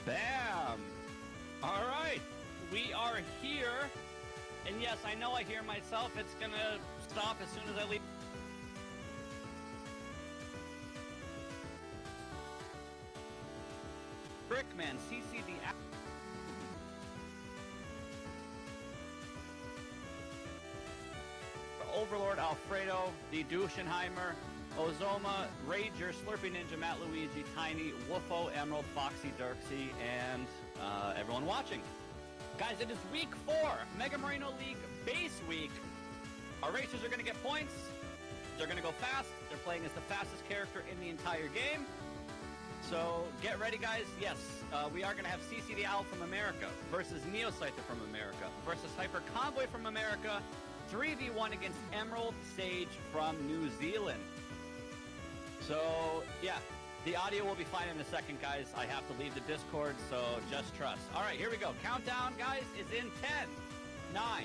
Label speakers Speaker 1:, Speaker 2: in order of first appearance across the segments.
Speaker 1: Bam! Alright, we are here. And yes, I know I hear myself. It's gonna stop as soon as I leave. Brickman, CC the Overlord Alfredo, the Duschenheimer, Ozoma, Rager, Slurpy Ninja, Matt Luigi, Tiny, Woofo, Emerald, Foxy, Dirksy, and everyone watching. Guys, it is week 4, Mega Marino League base week. Our racers are going to get points. They're going to go fast. They're playing as the fastest character in the entire game. So get ready, guys. Yes, we are going to have CC the Owl from America versus Neoscyther from America versus Hyper Convoy from America. 3v1 against Emerald Sage from New Zealand. So, yeah, the audio will be fine in a second, guys. I have to leave the Discord, so just trust. All right, here we go. Countdown, guys, is in 10, 9,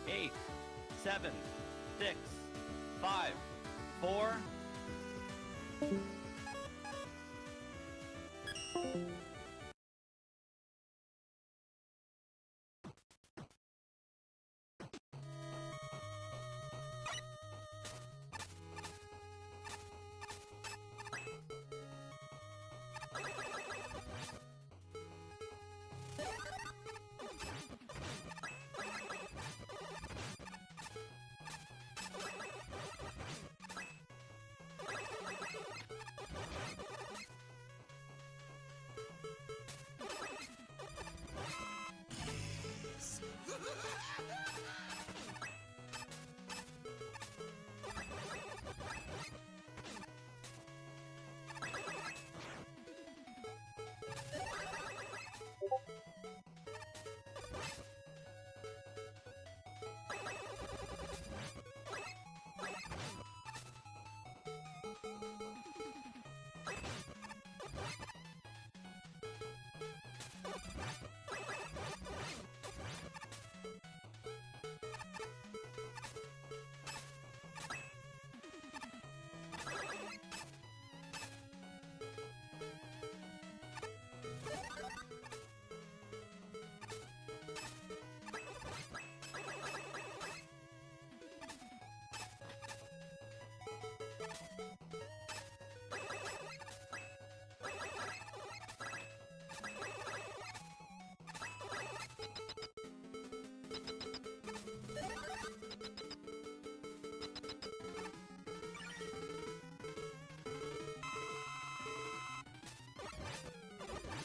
Speaker 1: 8, 7, 6, 5, 4...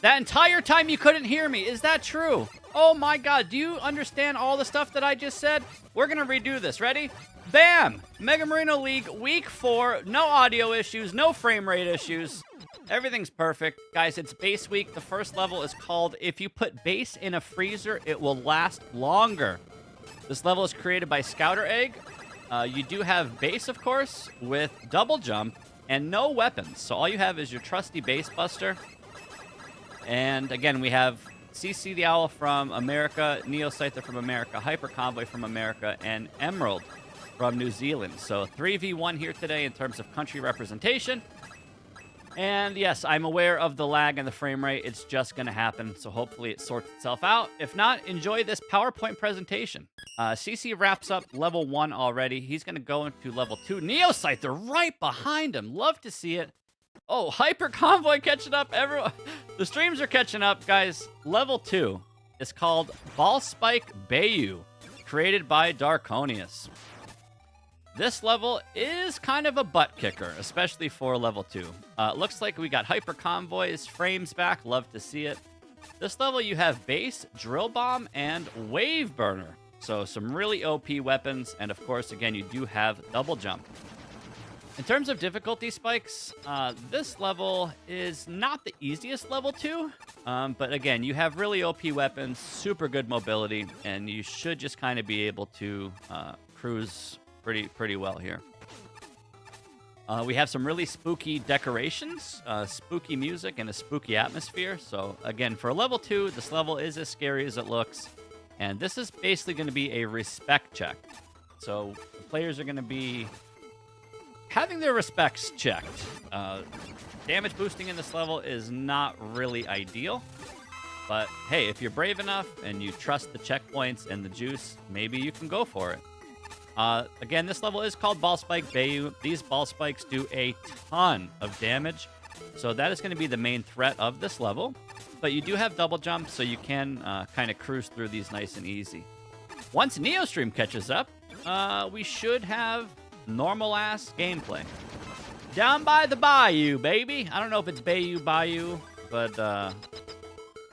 Speaker 1: That entire time you couldn't hear me. Is that true? Oh my god, do you understand all the stuff that I just said? We're gonna redo this. Ready? Bam! Mega Marino League, week 4. No audio issues, no frame rate issues. Everything's perfect. Guys, it's base week. The first level is called If You Put Base in a Freezer, It Will Last Longer. This level is created by Scouter Egg. You do have base, of course, with double jump and no weapons. So all you have is your trusty base buster. And again, we have CC the Owl from America, Neo Scyther from America, Hyper Convoy from America, and Emerald from New Zealand. So 3v1 here today in terms of country representation. And yes, I'm aware of the lag and the frame rate. It's just going to happen, so hopefully it sorts itself out. If not, enjoy this PowerPoint presentation. CC wraps up level 1 already. He's going to go into level 2. Neo Scyther right behind him. Love to see it. Oh, Hyper Convoy catching up. Everyone, the streams are catching up, guys. Level 2 is called Ball Spike Bayu, created by Darkonius. This level is kind of a butt kicker, especially for level 2. Looks like we got Hyper Convoys, frames back. Love to see it. This level, you have base, drill bomb, and wave burner. So some really OP weapons. And of course, again, you do have double jump. In terms of difficulty spikes, this level is not the easiest level 2. But again, you have really OP weapons, super good mobility, and you should just kind of be able to cruise pretty well here. We have some really spooky decorations, spooky music, and a spooky atmosphere. So again, for level 2, this level is as scary as it looks. And this is basically going to be a respect check. So the players are going to be having their respects checked. Damage boosting in this level is not really ideal. But hey, if you're brave enough and you trust the checkpoints and the juice, maybe you can go for it. Again, this level is called Ball Spike Bayu. These ball spikes do a ton of damage. So that is going to be the main threat of this level. But you do have double jump, so you can kind of cruise through these nice and easy. Once NeoStream catches up, we should have normal-ass gameplay. Down by the bayou, baby. I don't know if it's Bayou, but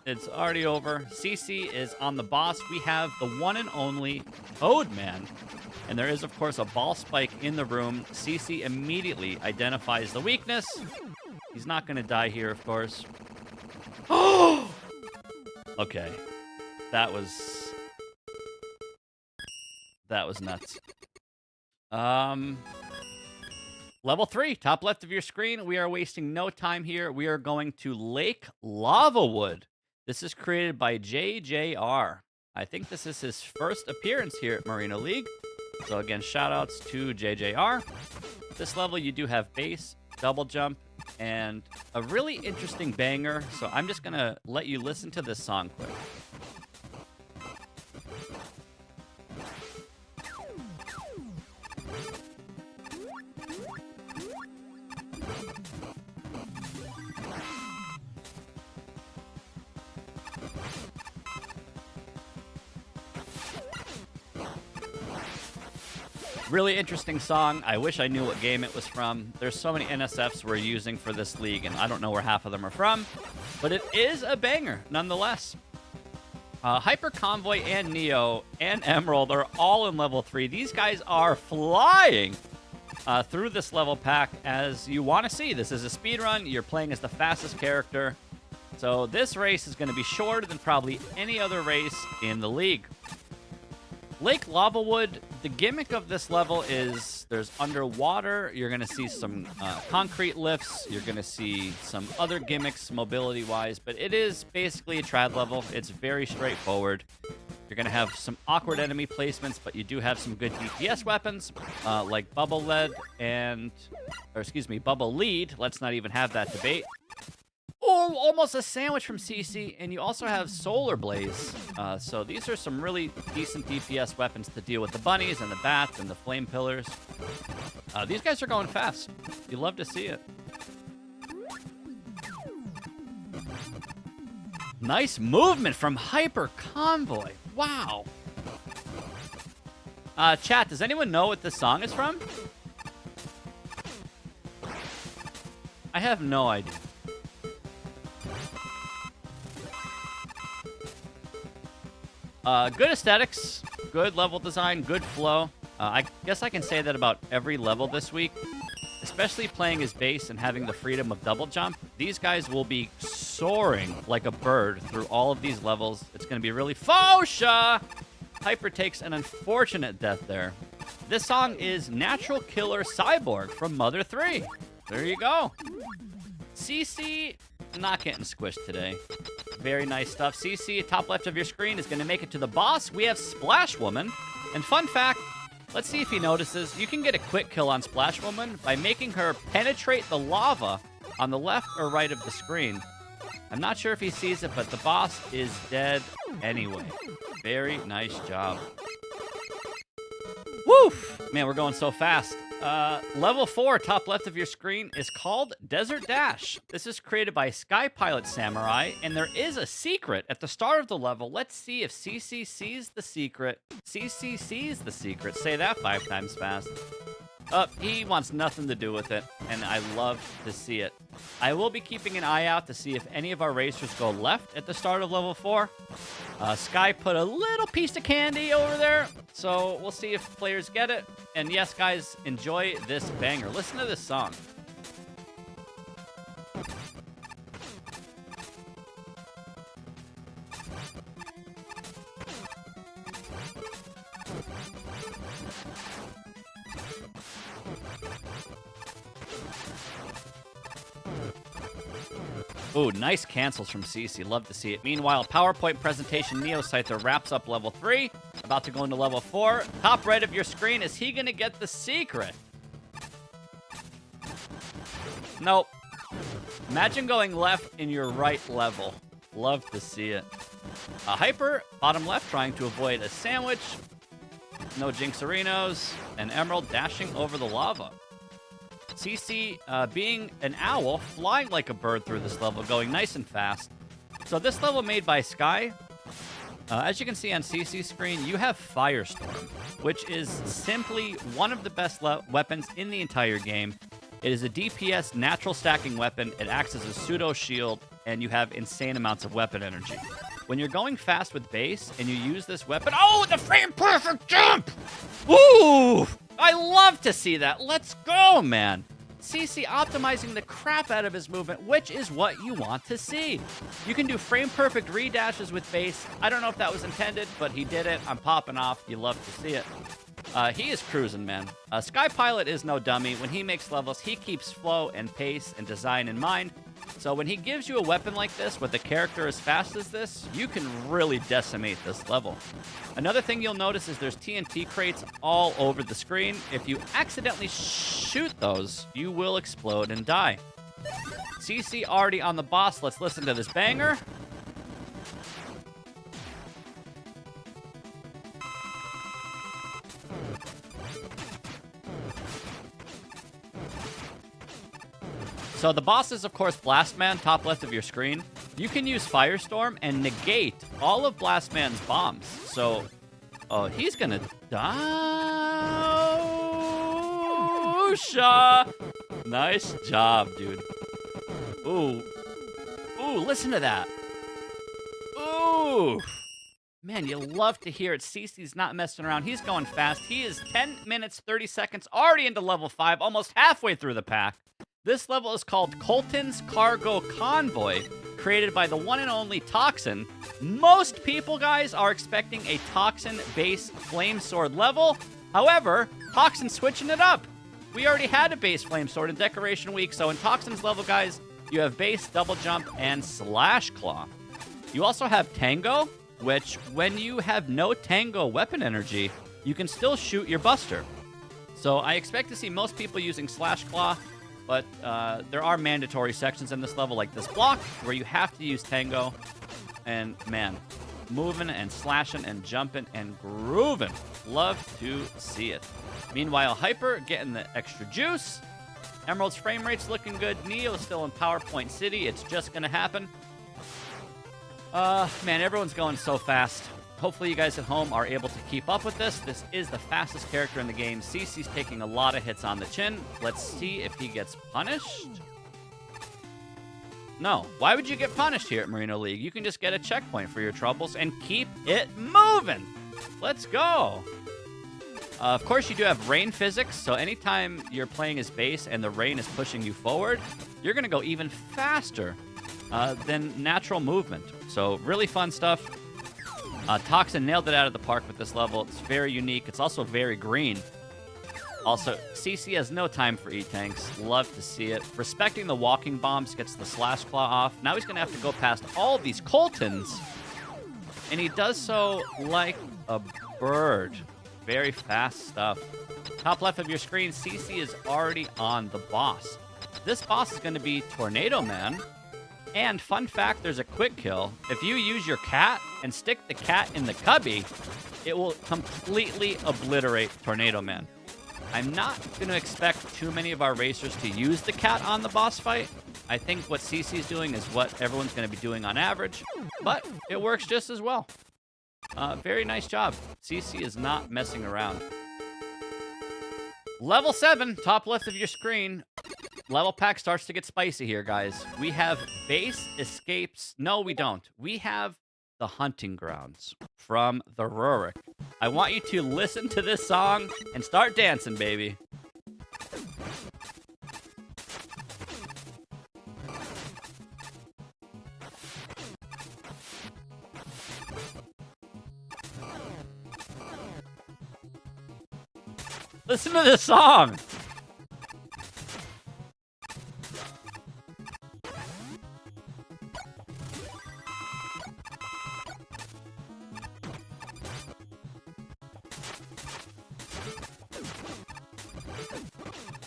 Speaker 1: it's already over. CC is on the boss. We have the one and only Toadman. And there is, of course, a ball spike in the room. CC immediately identifies the weakness. He's not going to die here, of course. Oh! Okay. That was nuts. Level 3, top left of your screen. We are wasting no time here. We are going to Lake Lavawood. This is created by JJR. I think this is his first appearance here at Marino League. So again, shoutouts to JJR. This level, you do have base, double jump, and a really interesting banger. So I'm just going to let you listen to this song quick. Really interesting song. I wish I knew what game it was from. There's so many NSFs we're using for this league, and I don't know where half of them are from. But it is a banger, nonetheless. Hyper Convoy and Neo and Emerald are all in level 3. These guys are flying through this level pack as you want to see. This is a speed run. You're playing as the fastest character. So this race is going to be shorter than probably any other race in the league. Lake Lavawood, the gimmick of this level is there's underwater. You're going to see some concrete lifts. You're going to see some other gimmicks mobility-wise, but it is basically a trad level. It's very straightforward. You're going to have some awkward enemy placements, but you do have some good DPS weapons like Bubble Lead Bubble Lead. Let's not even have that debate. Oh, almost a sandwich from CC, and you also have Solar Blaze. So these are some really decent DPS weapons to deal with the bunnies and the bats and the flame pillars. These guys are going fast. You love to see it. Nice movement from Hyper Convoy. Wow. Chat, does anyone know what this song is from? I have no idea. Good aesthetics, good level design, good flow. I guess I can say that about every level this week. Especially playing as base and having the freedom of double jump. These guys will be soaring like a bird through all of these levels. It's going to be really Fosha! Hyper takes an unfortunate death there. This song is Natural Killer Cyborg from Mother 3. There you go. CC, not getting squished today. Very nice stuff. CC, top left of your screen, is going to make it to the boss. We have Splash Woman. And fun fact, let's see if he notices. You can get a quick kill on Splash Woman by making her penetrate the lava on the left or right of the screen. I'm not sure if he sees it, but the boss is dead anyway. Very nice job. Woof! Man, we're going so fast. Level 4, top left of your screen, is called Desert Dash. This is created by Sky Pilot Samurai, and there is a secret at the start of the level. Let's see if CC sees the secret. CC sees the secret. Say that 5 times fast. He wants nothing to do with it, and I love to see it. I will be keeping an eye out to see if any of our racers go left at the start of level 4. Sky put a little piece of candy over there, so we'll see if players get it. And yes, guys, enjoy this banger. Listen to this song. Ooh, nice cancels from CC. Love to see it. Meanwhile, PowerPoint presentation Neo Scyther wraps up level 3. About to go into level 4. Top right of your screen. Is he going to get the secret? Nope. Imagine going left in your right level. Love to see it. Hyper, bottom left, trying to avoid a sandwich. No Jinxerinos. And Emerald dashing over the lava. CC, being an owl, flying like a bird through this level, going nice and fast. So this level made by Sky, as you can see on CC's screen, you have Firestorm, which is simply one of the best weapons in the entire game. It is a DPS natural stacking weapon. It acts as a pseudo shield, and you have insane amounts of weapon energy. When you're going fast with base and you use this weapon, oh, the frame perfect jump! Ooh! I love to see that. Let's go, man. CC optimizing the crap out of his movement, which is what you want to see. You can do frame-perfect redashes with base. I don't know if that was intended, but he did it. I'm popping off. You love to see it. He is cruising, man. Sky Pilot is no dummy. When he makes levels, he keeps flow and pace and design in mind. So when he gives you a weapon like this with a character as fast as this, you can really decimate this level. Another thing you'll notice is there's TNT crates all over the screen. If you accidentally shoot those, you will explode and die. CC already on the boss. Let's listen to this banger. So the boss is, of course, Blastman, top left of your screen. You can use Firestorm and negate all of Blastman's bombs. So, he's gonna die. Nice job, dude. Ooh. Ooh, listen to that. Ooh. Man, you love to hear it. CC's not messing around. He's going fast. He is 10 minutes, 30 seconds, already into level 5, almost halfway through the pack. This level is called Colton's Cargo Convoy, created by the one and only Toxin. Most people, guys, are expecting a Toxin-based Flame Sword level. However, Toxin's switching it up. We already had a base Flame Sword in Decoration Week, so in Toxin's level, guys, you have base, double jump, and slash claw. You also have Tango, which, when you have no Tango weapon energy, you can still shoot your Buster. So I expect to see most people using slash claw, but there are mandatory sections in this level, like this block, where you have to use Tango. And, man, moving and slashing and jumping and grooving. Love to see it. Meanwhile, Hyper getting the extra juice. Emerald's frame rate's looking good. Neo's still in PowerPoint City. It's just going to happen. Man, everyone's going so fast. Hopefully you guys at home are able to keep up with this. This is the fastest character in the game. CC's taking a lot of hits on the chin. Let's see if he gets punished. No. Why would you get punished here at Marino League? You can just get a checkpoint for your troubles and keep it moving. Let's go. Of course, you do have rain physics, so anytime you're playing as base and the rain is pushing you forward, you're going to go even faster than natural movement. So really fun stuff. Toxin nailed it out of the park with this level. It's very unique. It's also very green. Also, CC has no time for E-Tanks. Love to see it. Respecting the walking bombs gets the Slash Claw off. Now he's going to have to go past all of these Coltons. And he does so like a bird. Very fast stuff. Top left of your screen, CC is already on the boss. This boss is going to be Tornado Man. And fun fact, there's a quick kill. If you use your cat and stick the cat in the cubby, it will completely obliterate Tornado Man. I'm not going to expect too many of our racers to use the cat on the boss fight. I think what CC's doing is what everyone's going to be doing on average, but it works just as well. Very nice job. CC is not messing around. Level 7, top left of your screen. Level pack starts to get spicy here, guys. We have base escapes. No, we don't. We have the hunting grounds from the Rurik. I want you to listen to this song and start dancing, baby. Listen to this song.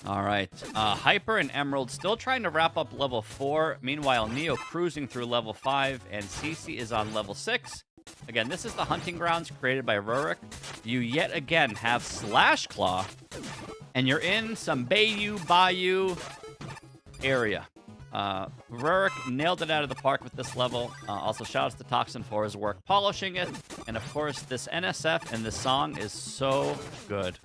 Speaker 1: All right. Hyper and Emerald still trying to wrap up level 4. Meanwhile, Neo cruising through level 5, and CC is on level 6. Again, this is the hunting grounds created by Rurik. You yet again have Slash Claw, and you're in some Bayou area. Rurik nailed it out of the park with this level. Also, shout-outs to Toxin for his work polishing it. And, of course, this NSF and this song is so good.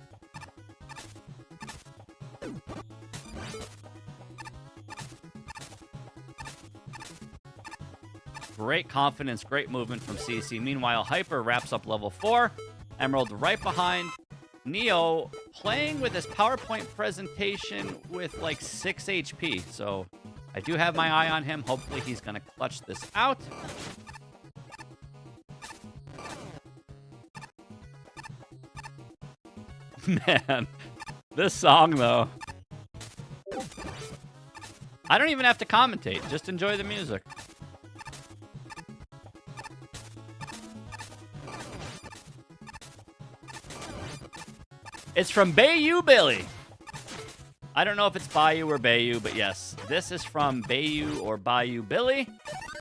Speaker 1: Great confidence, great movement from CC. Meanwhile, Hyper wraps up level 4. Emerald right behind. Neo playing with his PowerPoint presentation with like 6 HP. So I do have my eye on him. Hopefully he's going to clutch this out. Man, this song, though. I don't even have to commentate. Just enjoy the music. It's from Bayou Billy. I don't know if it's Bayou or Bayou, but yes, this is from Bayou or Bayou Billy.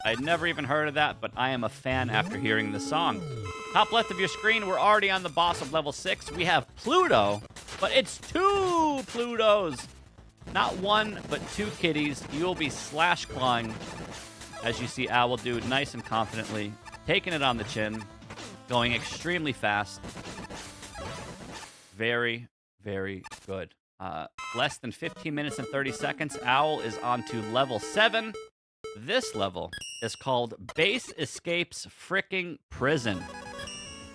Speaker 1: I'd never even heard of that, but I am a fan after hearing the song. Top left of your screen, we're already on the boss of level 6. We have Pluto, but it's 2 Plutos. Not one, but 2 kitties. You will be slash clawing, as you see Owl do, nice and confidently, taking it on the chin, going extremely fast. Very, very good. Less than 15 minutes and 30 seconds. Owl is on to level 7. This level is called Base Escapes Fricking Prison.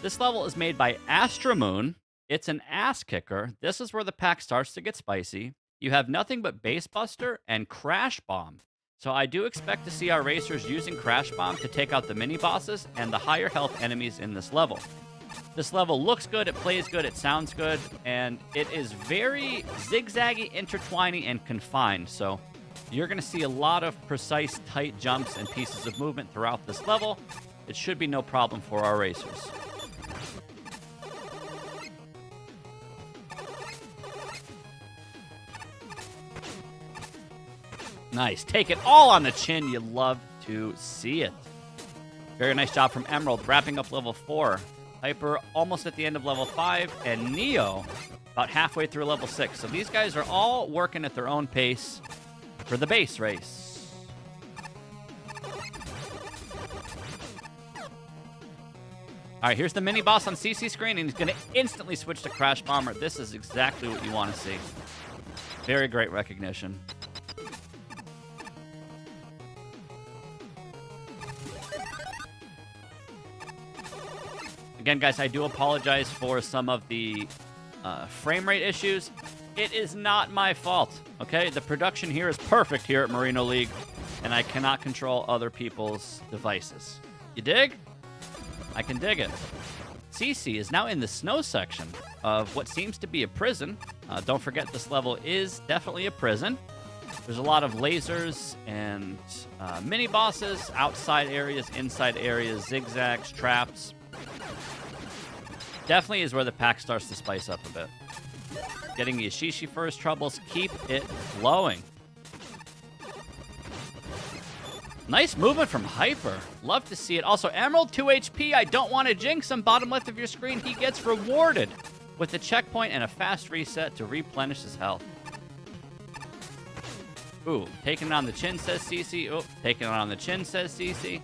Speaker 1: This level is made by Astromoon. It's an ass kicker. This is where the pack starts to get spicy. You have nothing but Base Buster and Crash Bomb. So I do expect to see our racers using Crash Bomb to take out the mini bosses and the higher health enemies in this level. This level looks good, it plays good, it sounds good, and it is very zigzaggy, intertwining, and confined. So you're going to see a lot of precise, tight jumps and pieces of movement throughout this level. It should be no problem for our racers. Nice. Take it all on the chin. You love to see it. Very nice job from Emerald, wrapping up level 4. Hyper almost at the end of level 5, and Neo about halfway through level 6. So these guys are all working at their own pace for the base race. All right, here's the mini boss on CC screen, and he's going to instantly switch to Crash Bomber. This is exactly what you want to see. Very great recognition. Again, guys, I do apologize for some of the frame rate issues. It is not my fault, okay? The production here is perfect here at Marino League, and I cannot control other people's devices. You dig? I can dig it. CC is now in the snow section of what seems to be a prison. Don't forget, this level is definitely a prison. There's a lot of lasers and mini-bosses, outside areas, inside areas, zigzags, traps. Definitely is where the pack starts to spice up a bit. Getting the Ashishi first troubles keep it flowing. Nice movement from Hyper. Love to see it. Also, Emerald 2 HP. I don't want to jinx him. Bottom left of your screen, he gets rewarded with a checkpoint and a fast reset to replenish his health. Ooh, taking it on the chin, says CC. Oh, taking it on the chin, says CC.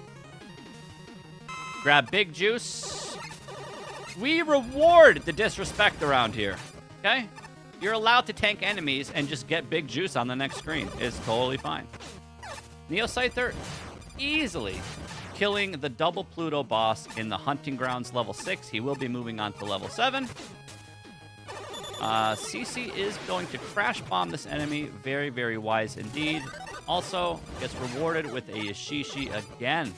Speaker 1: Grab Big Juice. We reward the disrespect around here, okay? You're allowed to tank enemies and just get Big Juice on the next screen. It's totally fine. Neo Scyther easily killing the double Pluto boss in the Hunting Grounds level 6. He will be moving on to level 7. CC is going to crash bomb this enemy. Very, very wise indeed. Also gets rewarded with a Yashishi again.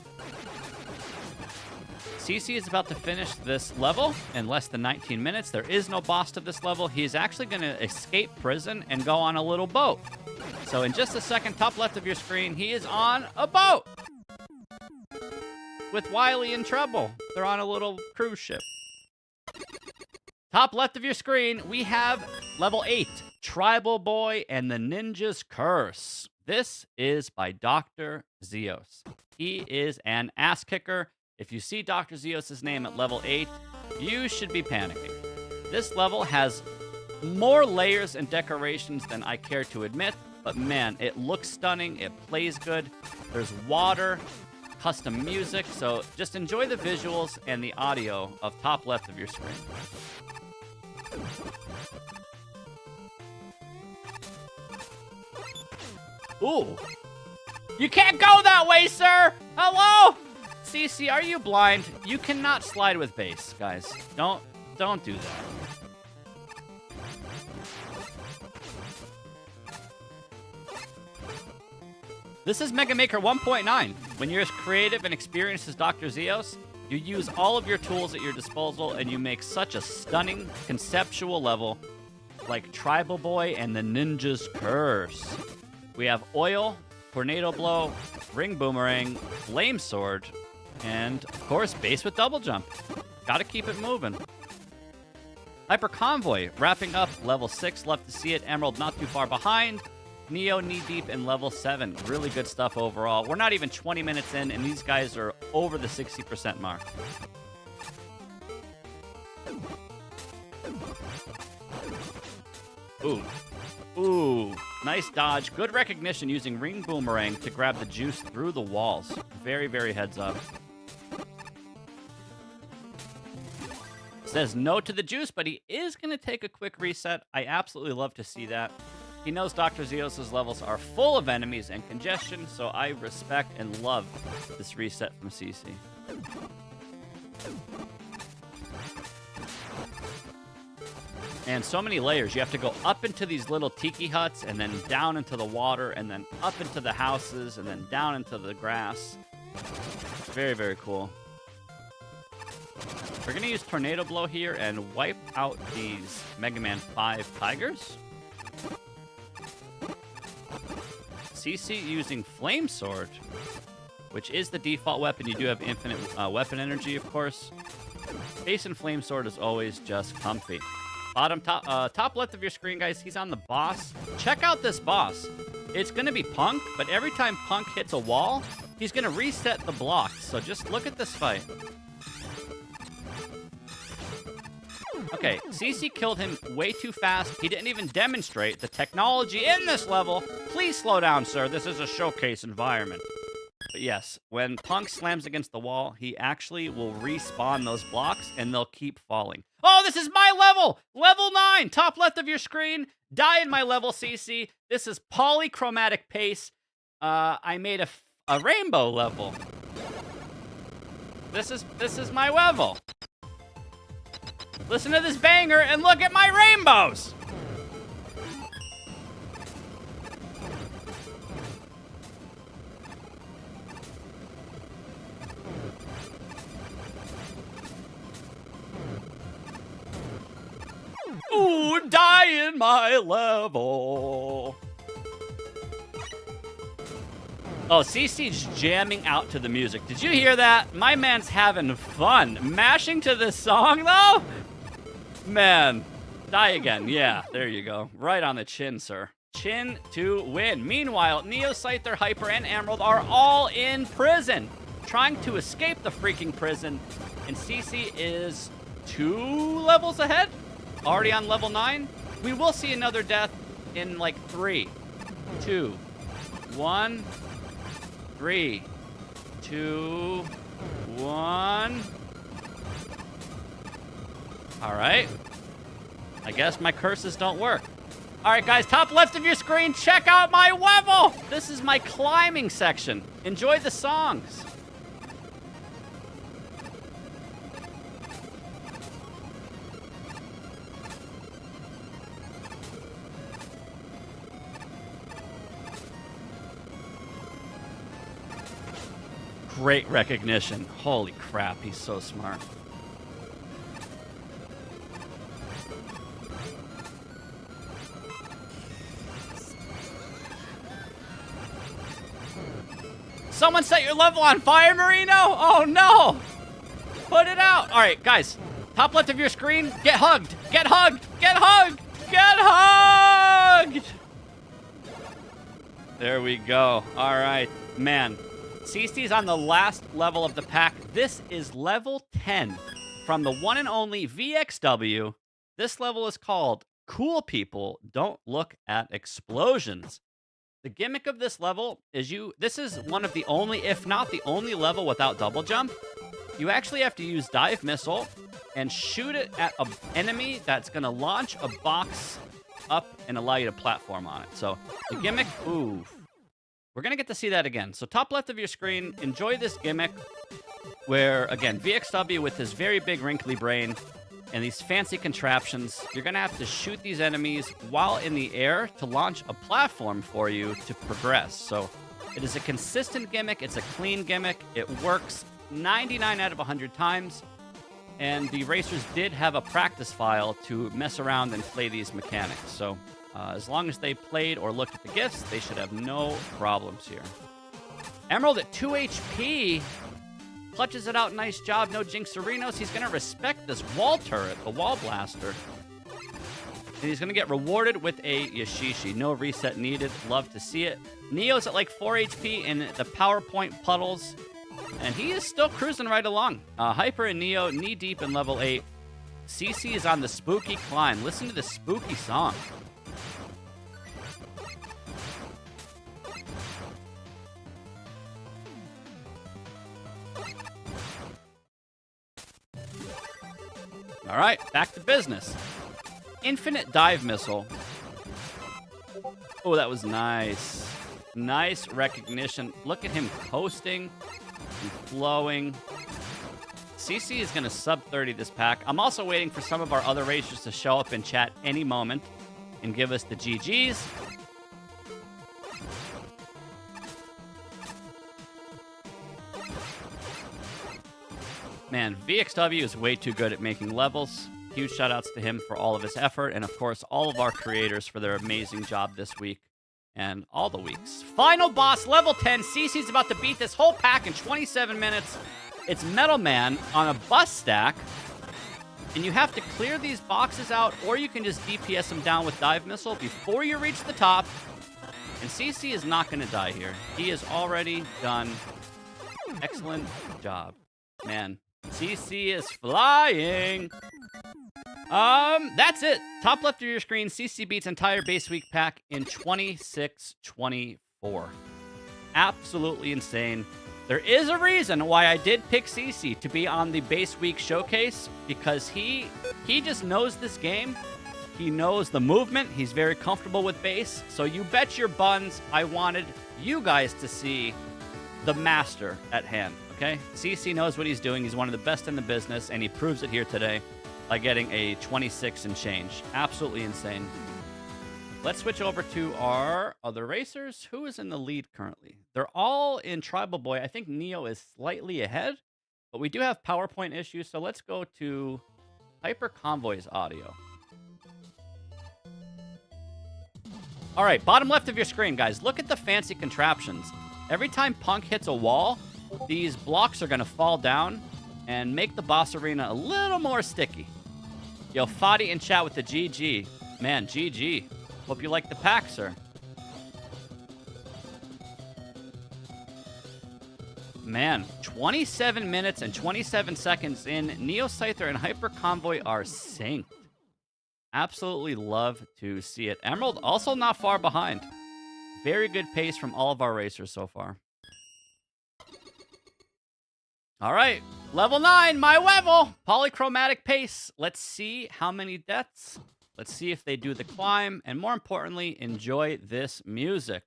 Speaker 1: CC is about to finish this level in less than 19 minutes. There is no boss to this level. He's actually going to escape prison and go on a little boat. So in just a second, top left of your screen, he is on a boat with Wily in trouble. They're on a little cruise ship. Top left of your screen, we have level 8, Tribal Boy and the Ninja's Curse. This is by Dr. Zeos. He is an ass kicker. If you see Dr. Zeos' name at level 8, you should be panicking. This level has more layers and decorations than I care to admit, but man, it looks stunning, it plays good, there's water, custom music, so just enjoy the visuals and the audio of top left of your screen. Ooh. You can't go that way, sir! Hello? CC, are you blind? You cannot slide with base, guys. Don't do that. This is Mega Maker 1.9. When you're as creative and experienced as Dr. Zeos, you use all of your tools at your disposal and you make such a stunning conceptual level like Tribal Boy and the Ninja's Curse. We have Oil, Tornado Blow, Ring Boomerang, Flame Sword, and of course, base with double jump. Gotta keep it moving. Hyper Convoy, wrapping up level 6. Love to see it. Emerald not too far behind. Neo knee-deep in level 7. Really good stuff overall. We're not even 20 minutes in, and these guys are over the 60% mark. Ooh. Ooh. Nice dodge. Good recognition using Ring Boomerang to grab the juice through the walls. Very, very heads up. Says no to the juice, but he is going to take a quick reset. I absolutely love to see that. He knows Dr. Zeos' levels are full of enemies and congestion, so I respect and love this reset from CC. And so many layers. You have to go up into these little tiki huts, and then down into the water, and then up into the houses, and then down into the grass. Very, very cool. We're going to use Tornado Blow here and wipe out these Mega Man 5 Tigers. CC using Flame Sword, which is the default weapon. You do have infinite weapon energy, of course. Base and Flame Sword is always just comfy. Top left of your screen, guys, he's on the boss. Check out this boss. It's going to be Punk, but every time Punk hits a wall, he's going to reset the block. So just look at this fight. Okay, CC killed him way too fast. He didn't even demonstrate the technology in this level. Please slow down, sir. This is a showcase environment. But yes, when Punk slams against the wall, he actually will respawn those blocks, and they'll keep falling. Oh, this is my level! Level 9! Top left of your screen. Die in my level, CC. This is Polychromatic Pace. I made a rainbow level. This is my level. Listen to this banger and look at my rainbows. Ooh, die in my level. Oh, CC's jamming out to the music. Did you hear that? My man's having fun. Mashing to this song, though? Man, die again. Yeah, there you go. Right on the chin, sir. Chin to win. Meanwhile, Neo, Scyther, Hyper, and Emerald are all in prison, trying to escape the freaking prison. And CC is 2 levels ahead? Already on level 9? We will see another death in like 3, 2, 1... 3, 2, 1. All right. I guess my curses don't work. All right, guys, top left of your screen, check out my level. This is my climbing section. Enjoy the songs. Great recognition. Holy crap, he's so smart. Someone set your level on fire, Marino? Oh no! Put it out! Alright, guys. Top left of your screen, get hugged! Get hugged! Get hugged! Get hugged! There we go. Alright, man. CC's on the last level of the pack. This is level 10 from the one and only VXW. This level is called Cool People Don't Look at Explosions. The gimmick of this level is this is one of the only, if not the only level without double jump. You actually have to use dive missile and shoot it at an enemy that's going to launch a box up and allow you to platform on it. So the gimmick, ooh. We're going to get to see that again. So top left of your screen, enjoy this gimmick where, again, VXW with his very big wrinkly brain and these fancy contraptions, you're going to have to shoot these enemies while in the air to launch a platform for you to progress. So it is a consistent gimmick. It's a clean gimmick. It works 99 out of 100 times. And the racers did have a practice file to mess around and play these mechanics. So as long as they played or looked at the gifts, they should have no problems here. Emerald at 2 HP. Clutches it out. Nice job. No Jinxerinos. He's going to respect this wall turret, the wall blaster. And he's going to get rewarded with a Yashishi. No reset needed. Love to see it. Neo's at like 4 HP in the PowerPoint puddles. And he is still cruising right along. Hyper and Neo knee-deep in level 8. CC is on the spooky climb. Listen to the spooky song. All right, back to business. Infinite dive missile. Oh, that was nice. Nice recognition. Look at him coasting and flowing. CC is going to sub 30 this pack. I'm also waiting for some of our other racers to show up in chat any moment and give us the GGs. Man, VXW is way too good at making levels. Huge shout-outs to him for all of his effort, and of course, all of our creators for their amazing job this week and all the weeks. Final boss, level 10. CC's about to beat this whole pack in 27 minutes. It's Metal Man on a bus stack, and you have to clear these boxes out, or you can just DPS them down with Dive Missile before you reach the top. And CC is not going to die here. He has already done excellent job. Man, CC is flying. That's it. Top left of your screen, CC beats entire base week pack in 26-24. Absolutely insane. There is a reason why I did pick CC to be on the base week showcase, because he just knows this game. He knows the movement. He's very comfortable with base. So you bet your buns I wanted you guys to see the master at hand, okay? CC knows what he's doing. He's one of the best in the business, and he proves it here today. by getting a 26 and change. Absolutely insane. Let's switch over to our other racers. Who is in the lead currently? They're all in Tribal Boy. I think Neo is slightly ahead, but we do have PowerPoint issues, so let's go to Hyper Convoy's audio. All right, bottom left of your screen, guys. Look at the fancy contraptions. Every time Punk hits a wall, these blocks are going to fall down and make the boss arena a little more sticky. Yo, Fadi in chat with the GG. Man, GG. Hope you like the pack, sir. Man, 27 minutes and 27 seconds in. Neo Scyther and Hyper Convoy are synced. Absolutely love to see it. Emerald also not far behind. Very good pace from all of our racers so far. All right, level 9, my level. Polychromatic pace. Let's see how many deaths. Let's see if they do the climb. And more importantly, enjoy this music.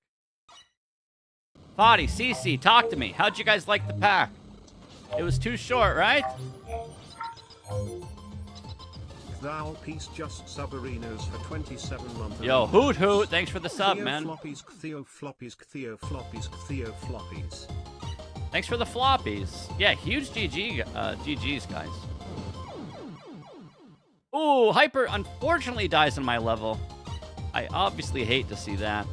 Speaker 1: Fadi, CC, talk to me. How'd you guys like the pack? It was too short, right?
Speaker 2: Thou piece just sub arenas for 27 months.
Speaker 1: Yo, hoot hoot. Thanks for the sub,
Speaker 2: Theo
Speaker 1: man.
Speaker 2: Floppies, Theo Floppies, Theo Floppies, Theo Floppies.
Speaker 1: Thanks for the floppies. Yeah, huge GG's, guys. Ooh, Hyper unfortunately dies on my level. I obviously hate to see that.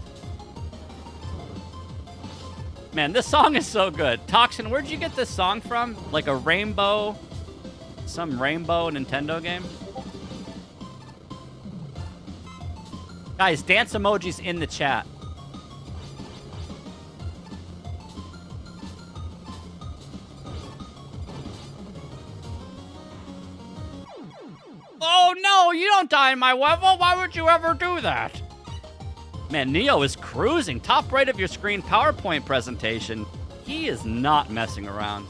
Speaker 1: Man, this song is so good. Toxin, where'd you get this song from? Like a rainbow, some rainbow Nintendo game? Guys, dance emojis in the chat. Oh no, you don't die in my level. Why would you ever do that? Man, Neo is cruising. Top right of your screen, PowerPoint presentation. He is not messing around.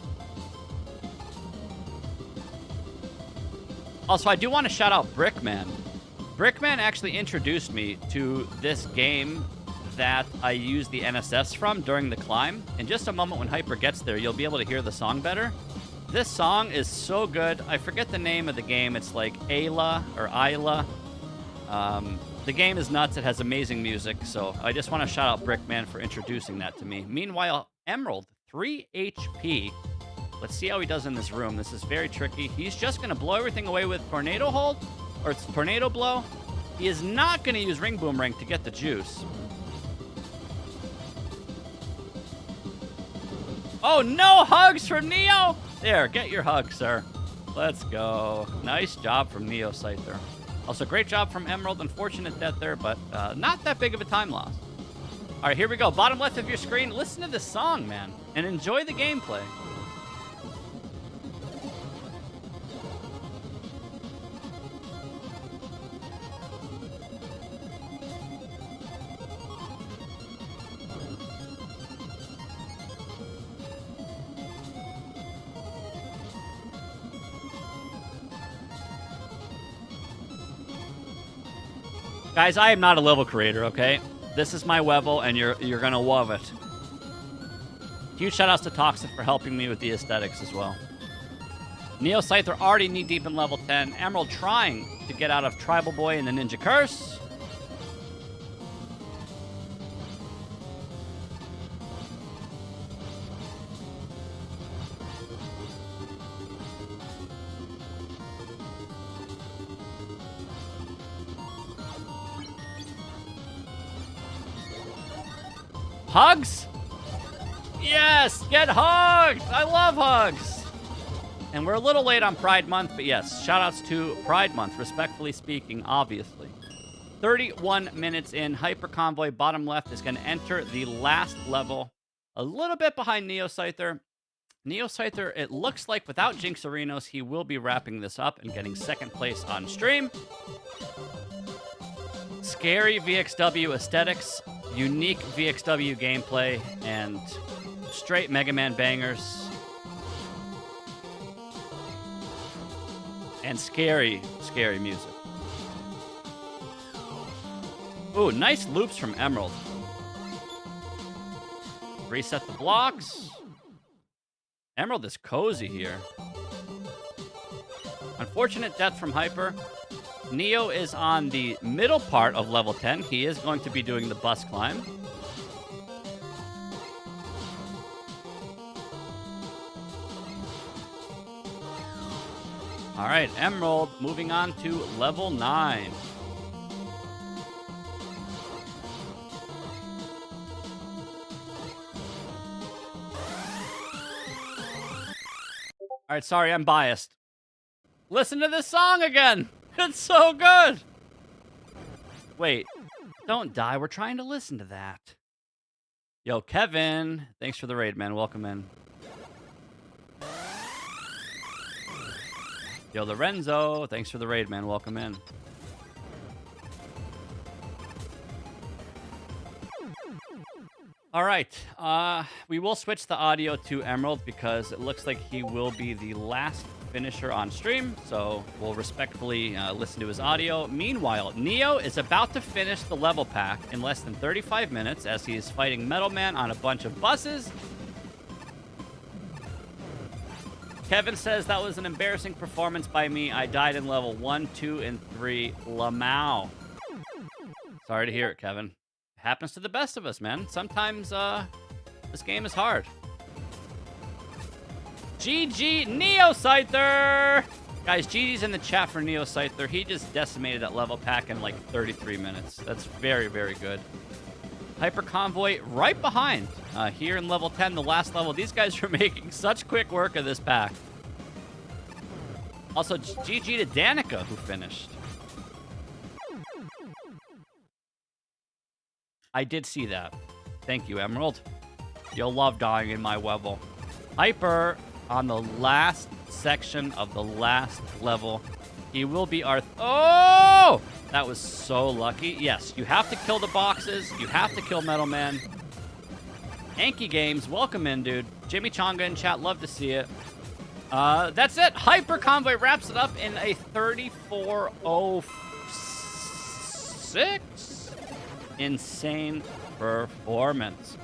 Speaker 1: Also, I do want to shout out Brickman. Brickman actually introduced me to this game that I use the NSS from during the climb. In just a moment when Hyper gets there, you'll be able to hear the song better. This song is so good. I forget the name of the game. It's like Ayla or Isla. The game is nuts. It has amazing music. So I just want to shout out Brickman for introducing that to me. Meanwhile, Emerald, 3 HP. Let's see how he does in this room. This is very tricky. He's just going to blow everything away with Tornado Hold, or it's Tornado Blow. He is not going to use Ring Boomerang to get the juice. Oh, no hugs from Neo. There, get your hug, sir. Let's go. Nice job from Neo Scyther. Also, great job from Emerald. Unfortunate death there, but not that big of a time loss. All right, here we go. Bottom left of your screen. Listen to this song, man, and enjoy the gameplay. Guys, I am not a level creator, okay? This is my level, and you're gonna love it. Huge shoutouts to Toxic for helping me with the aesthetics as well. Neo Scyther already knee-deep in level 10. Emerald trying to get out of Tribal Boy and the Ninja Curse. Hugs? Yes, get hugged. I love hugs. And we're a little late on Pride Month, but yes, shoutouts to Pride Month, respectfully speaking, obviously. 31 minutes in, Hyper Convoy, bottom left, is going to enter the last level. A little bit behind Neo Scyther. Neo Scyther, it looks like without Jinx Arenos, he will be wrapping this up and getting second place on stream. Scary VXW aesthetics, unique VXW gameplay, and straight Mega Man bangers. And scary, scary music. Ooh, nice loops from Emerald. Reset the blocks. Emerald is cozy here. unfortunate death from Hyper. Neo is on the middle part of level 10. He is going to be doing the bus climb. All right, Emerald moving on to level 9. All right, sorry, I'm biased. Listen to this song again. It's so good. Wait, don't die. We're trying to listen to that. Yo, Kevin, thanks for the raid, man. Welcome in. Yo, Lorenzo, thanks for the raid, man. Welcome in. All right, we will switch the audio to Emerald because it looks like he will be the last finisher on stream, so we'll respectfully listen to his audio. Meanwhile, Neo is about to finish the level pack in less than 35 minutes as he is fighting Metal Man on a bunch of buses. Kevin says that was an embarrassing performance by me. I died in level 1, 2, and 3. Lamau. Sorry to hear it, Kevin. Happens to the best of us, man. Sometimes this game is hard. GG Neo Scyther! Guys, GG's in the chat for Neo Scyther. He just decimated that level pack in like 33 minutes. That's very, very good. Hyper Convoy right behind. Here in level 10, the last level. These guys are making such quick work of this pack. Also, GG to Danica, who finished. I did see that. Thank you, Emerald. You'll love dying in my level. Hyper on the last section of the last level. He will be our... Oh! That was so lucky. Yes, you have to kill the boxes. You have to kill Metal Man. Anki Games, welcome in, dude. Jimmy Chonga in chat, love to see it. That's it. Hyper Convoy wraps it up in a 34:06. Insane performance.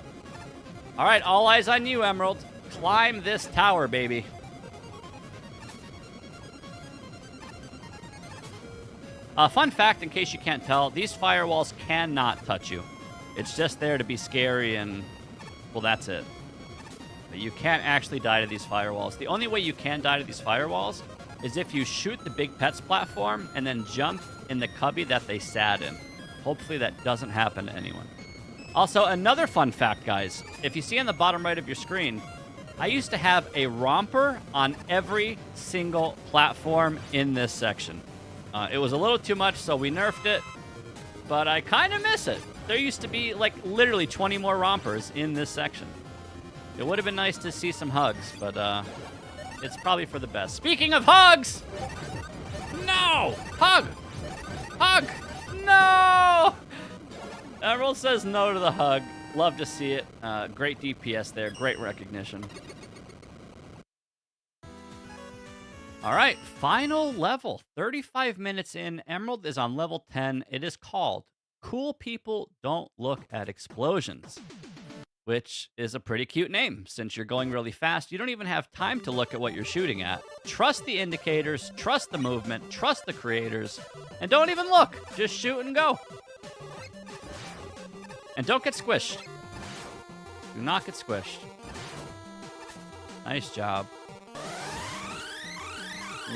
Speaker 1: All right, all eyes on you, Emerald. Climb this tower, baby. Fun fact, in case you can't tell, these firewalls cannot touch you. It's just there to be scary and, well, that's it. But you can't actually die to these firewalls. The only way you can die to these firewalls is if you shoot the Big Pets platform and then jump in the cubby that they sat in. Hopefully that doesn't happen to anyone. Also, another fun fact, guys. If you see on the bottom right of your screen, I used to have a romper on every single platform in this section. It was a little too much, so we nerfed it, but I kind of miss it. There used to be, like, literally 20 more rompers in this section. It would have been nice to see some hugs, but it's probably for the best. Speaking of hugs! No! Hug! Hug! No! Emerald says no to the hug. Love to see it. Great DPS there. Great recognition. All right, final level. 35 minutes in. Emerald is on level 10. It is called Cool People Don't Look at Explosions, which is a pretty cute name. Since you're going really fast, you don't even have time to look at what you're shooting at. Trust the indicators, trust the movement, trust the creators, and don't even look. Just shoot and go. And don't get squished. Do not get squished. Nice job.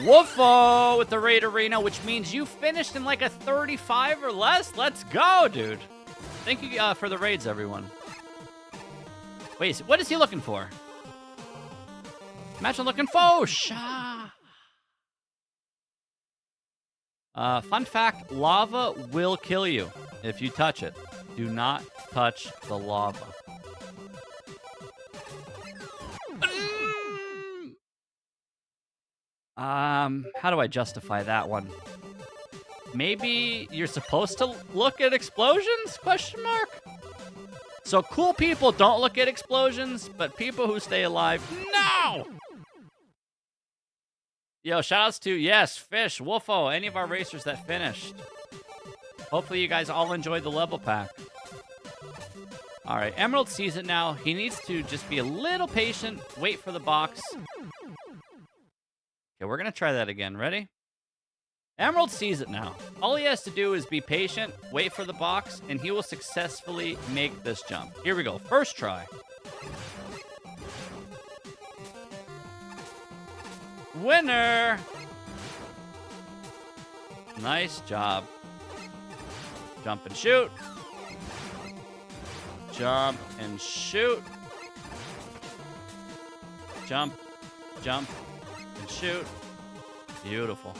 Speaker 1: Woofo with the raid arena, which means you finished in like a 35 or less. Let's go, dude. Thank you for the raids, everyone. Wait, what is he looking for? Imagine looking for Sha. Fun fact, lava will kill you if you touch it. Do not touch the lava. How do I justify that one? Maybe you're supposed to look at explosions? Question mark? So cool people don't look at explosions, but people who stay alive, no! Yo, shoutouts to, yes, Fish, Wolfo, any of our racers that finished. Hopefully you guys all enjoyed the level pack. All right, Emerald sees it now. He needs to just be a little patient, wait for the box. Okay, we're going to try that again. Ready? Emerald sees it now. All he has to do is be patient, wait for the box, and he will successfully make this jump. Here we go. First try. Winner! Nice job. Jump and shoot. Jump and shoot. Jump, jump, and shoot. Beautiful.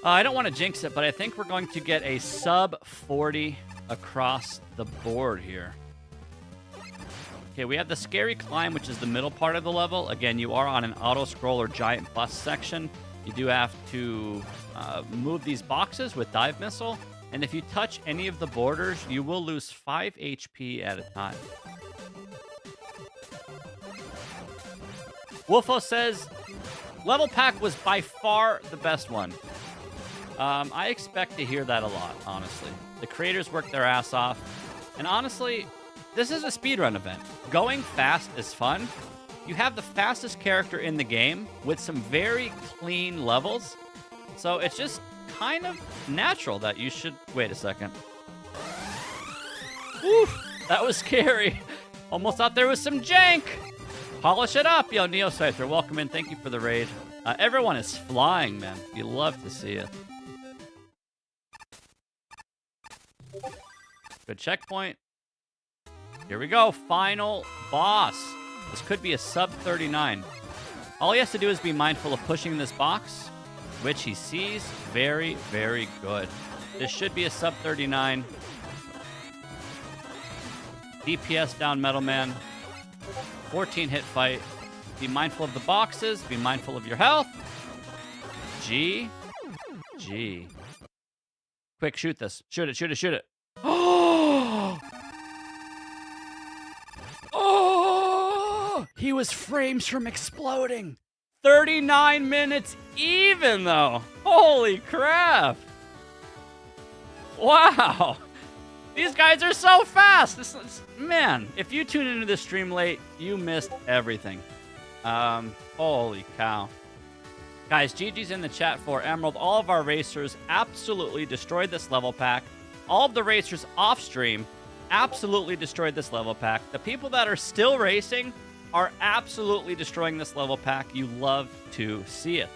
Speaker 1: I don't want to jinx it, but I think we're going to get a sub 40 across the board here. Okay, we have the scary climb, which is the middle part of the level. Again, you are on an auto-scroll or giant bus section. You do have to move these boxes with dive missile. And if you touch any of the borders, you will lose 5 HP at a time. Wolfo says, level pack was by far the best one. I expect to hear that a lot, honestly. The creators work their ass off. And honestly, this is a speedrun event. Going fast is fun. You have the fastest character in the game with some very clean levels. So it's just kind of natural that you should... Wait a second. Oof, that was scary. Almost thought there was some jank. Polish it up, yo, Neo Scyther. Welcome in. Thank you for the raid. Everyone is flying, man. You love to see it. Good checkpoint. Here we go. Final boss. This could be a sub 39. All he has to do is be mindful of pushing this box, which he sees. Very, very good. This should be a sub 39. DPS down, Metal Man. 14 hit fight. Be mindful of the boxes. Be mindful of your health. G. G. Quick, shoot this. Shoot it, shoot it, shoot it. Oh! Oh! He was frames from exploding. 39 minutes even, though. Holy crap. Wow. These guys are so fast. Man, if you tune into this stream late, you missed everything. Holy cow. Guys, GG's in the chat for Emerald. All of our racers absolutely destroyed this level pack. All of the racers off stream absolutely destroyed this level pack. The people that are still racing are absolutely destroying this level pack. You love to see it.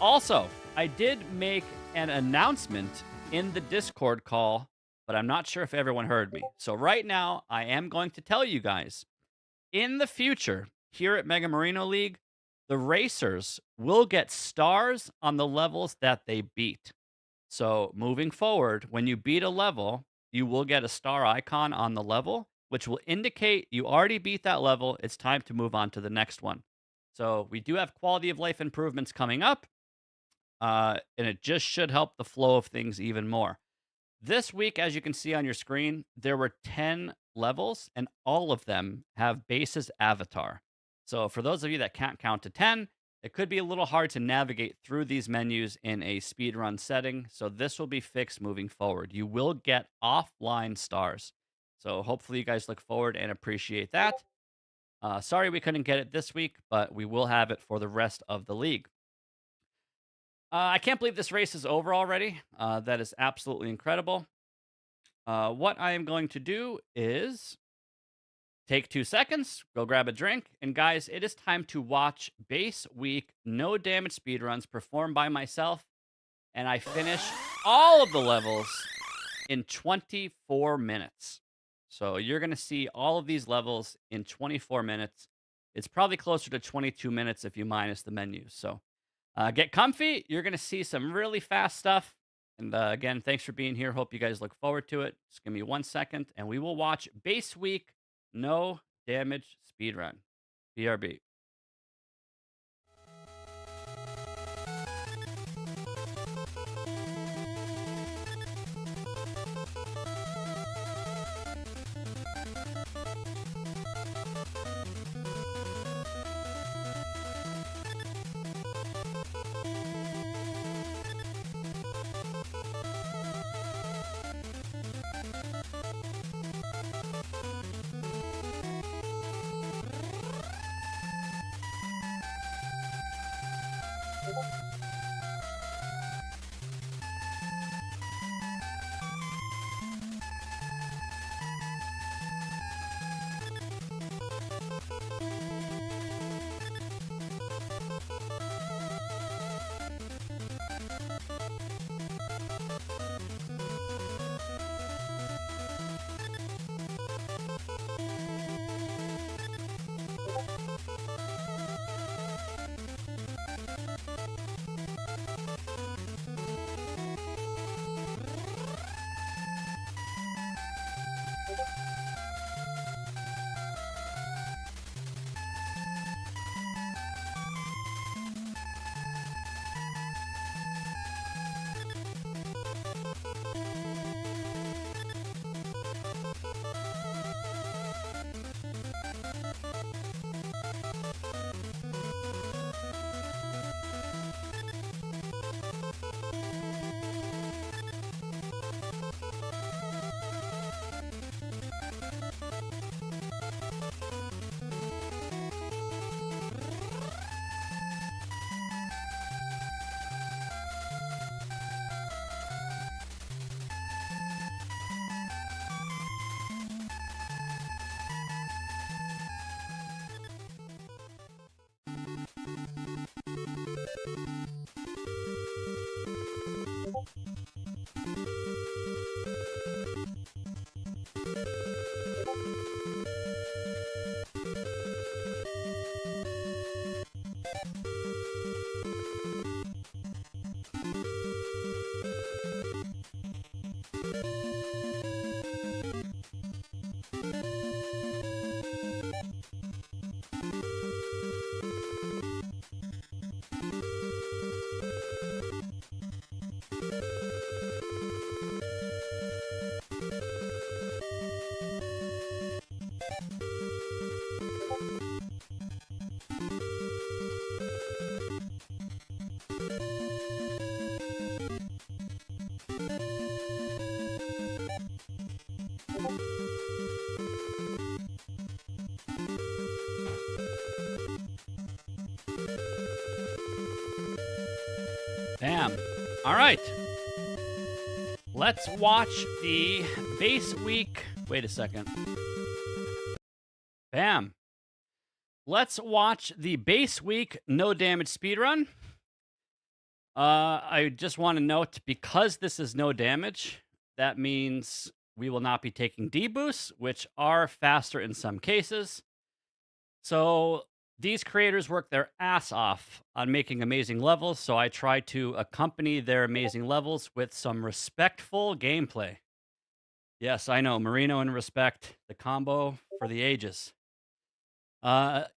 Speaker 1: Also, I did make an announcement in the Discord call, but I'm not sure if everyone heard me. So right now, I am going to tell you guys, in the future, here at Mega Marino League, the racers will get stars on the levels that they beat. So moving forward, when you beat a level, you will get a star icon on the level, which will indicate you already beat that level. It's time to move on to the next one. So we do have quality of life improvements coming up, and it just should help the flow of things even more. This week, as you can see on your screen, there were 10 levels, and all of them have Base's avatar. So for those of you that can't count to 10, it could be a little hard to navigate through these menus in a speedrun setting. So this will be fixed moving forward. You will get offline stars. So hopefully you guys look forward and appreciate that. Sorry we couldn't get it this week, but we will have it for the rest of the league. I can't believe this race is over already. That is absolutely incredible. What I am going to do is take 2 seconds, go grab a drink, and guys, it is time to watch Base Week No Damage Speedruns performed by myself, and I finish all of the levels in 24 minutes. So you're going to see all of these levels in 24 minutes. It's probably closer to 22 minutes if you minus the menus. So get comfy. You're going to see some really fast stuff. And again, thanks for being here. Hope you guys look forward to it. Just give me 1 second, and we will watch Base Week No Damage Speedrun. BRB. Bam. All right. Let's watch the base week. Wait a second. Bam. Let's watch the base week no damage speedrun. I just want to note, because this is no damage, that means we will not be taking deboosts, which are faster in some cases. So these creators work their ass off on making amazing levels, so I try to accompany their amazing levels with some respectful gameplay. Yes, I know, Marino and Respect, the combo for the ages.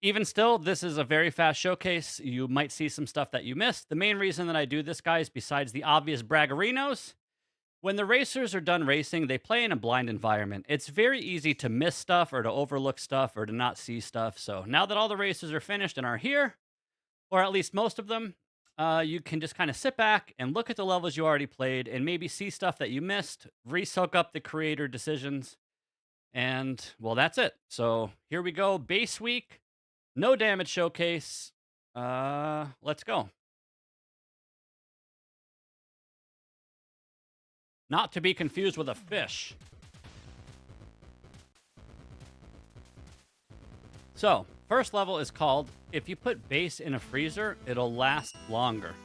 Speaker 1: Even still, this is a very fast showcase. You might see some stuff that you missed. The main reason that I do this, guys, besides the obvious braggerinos, when the racers are done racing, they play in a blind environment. It's very easy to miss stuff or to overlook stuff or to not see stuff. So now that all the races are finished and are here, or at least most of them, you can just kind of sit back and look at the levels you already played and maybe see stuff that you missed, re-soak up the creator decisions. And, well, that's it. So here we go. Base week, no damage showcase. Let's go. Not to be confused with a fish. So, first level is called, if you put base in a freezer, it'll last longer.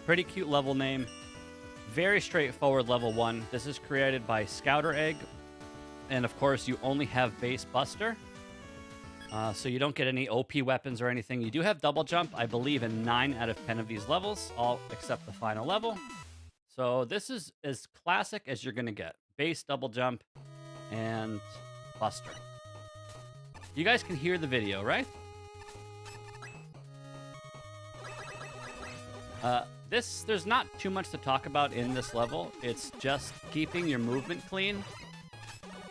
Speaker 1: Pretty cute level name. Very straightforward level 1. This is created by Scouter Egg. And of course, you only have base Buster. So you don't get any OP weapons or anything. You do have double jump, I believe, in 9 out of 10 of these levels, all except the final level. So this is as classic as you're going to get. Base, double jump, and Buster. You guys can hear the video, right? There's not too much to talk about in this level. It's just keeping your movement clean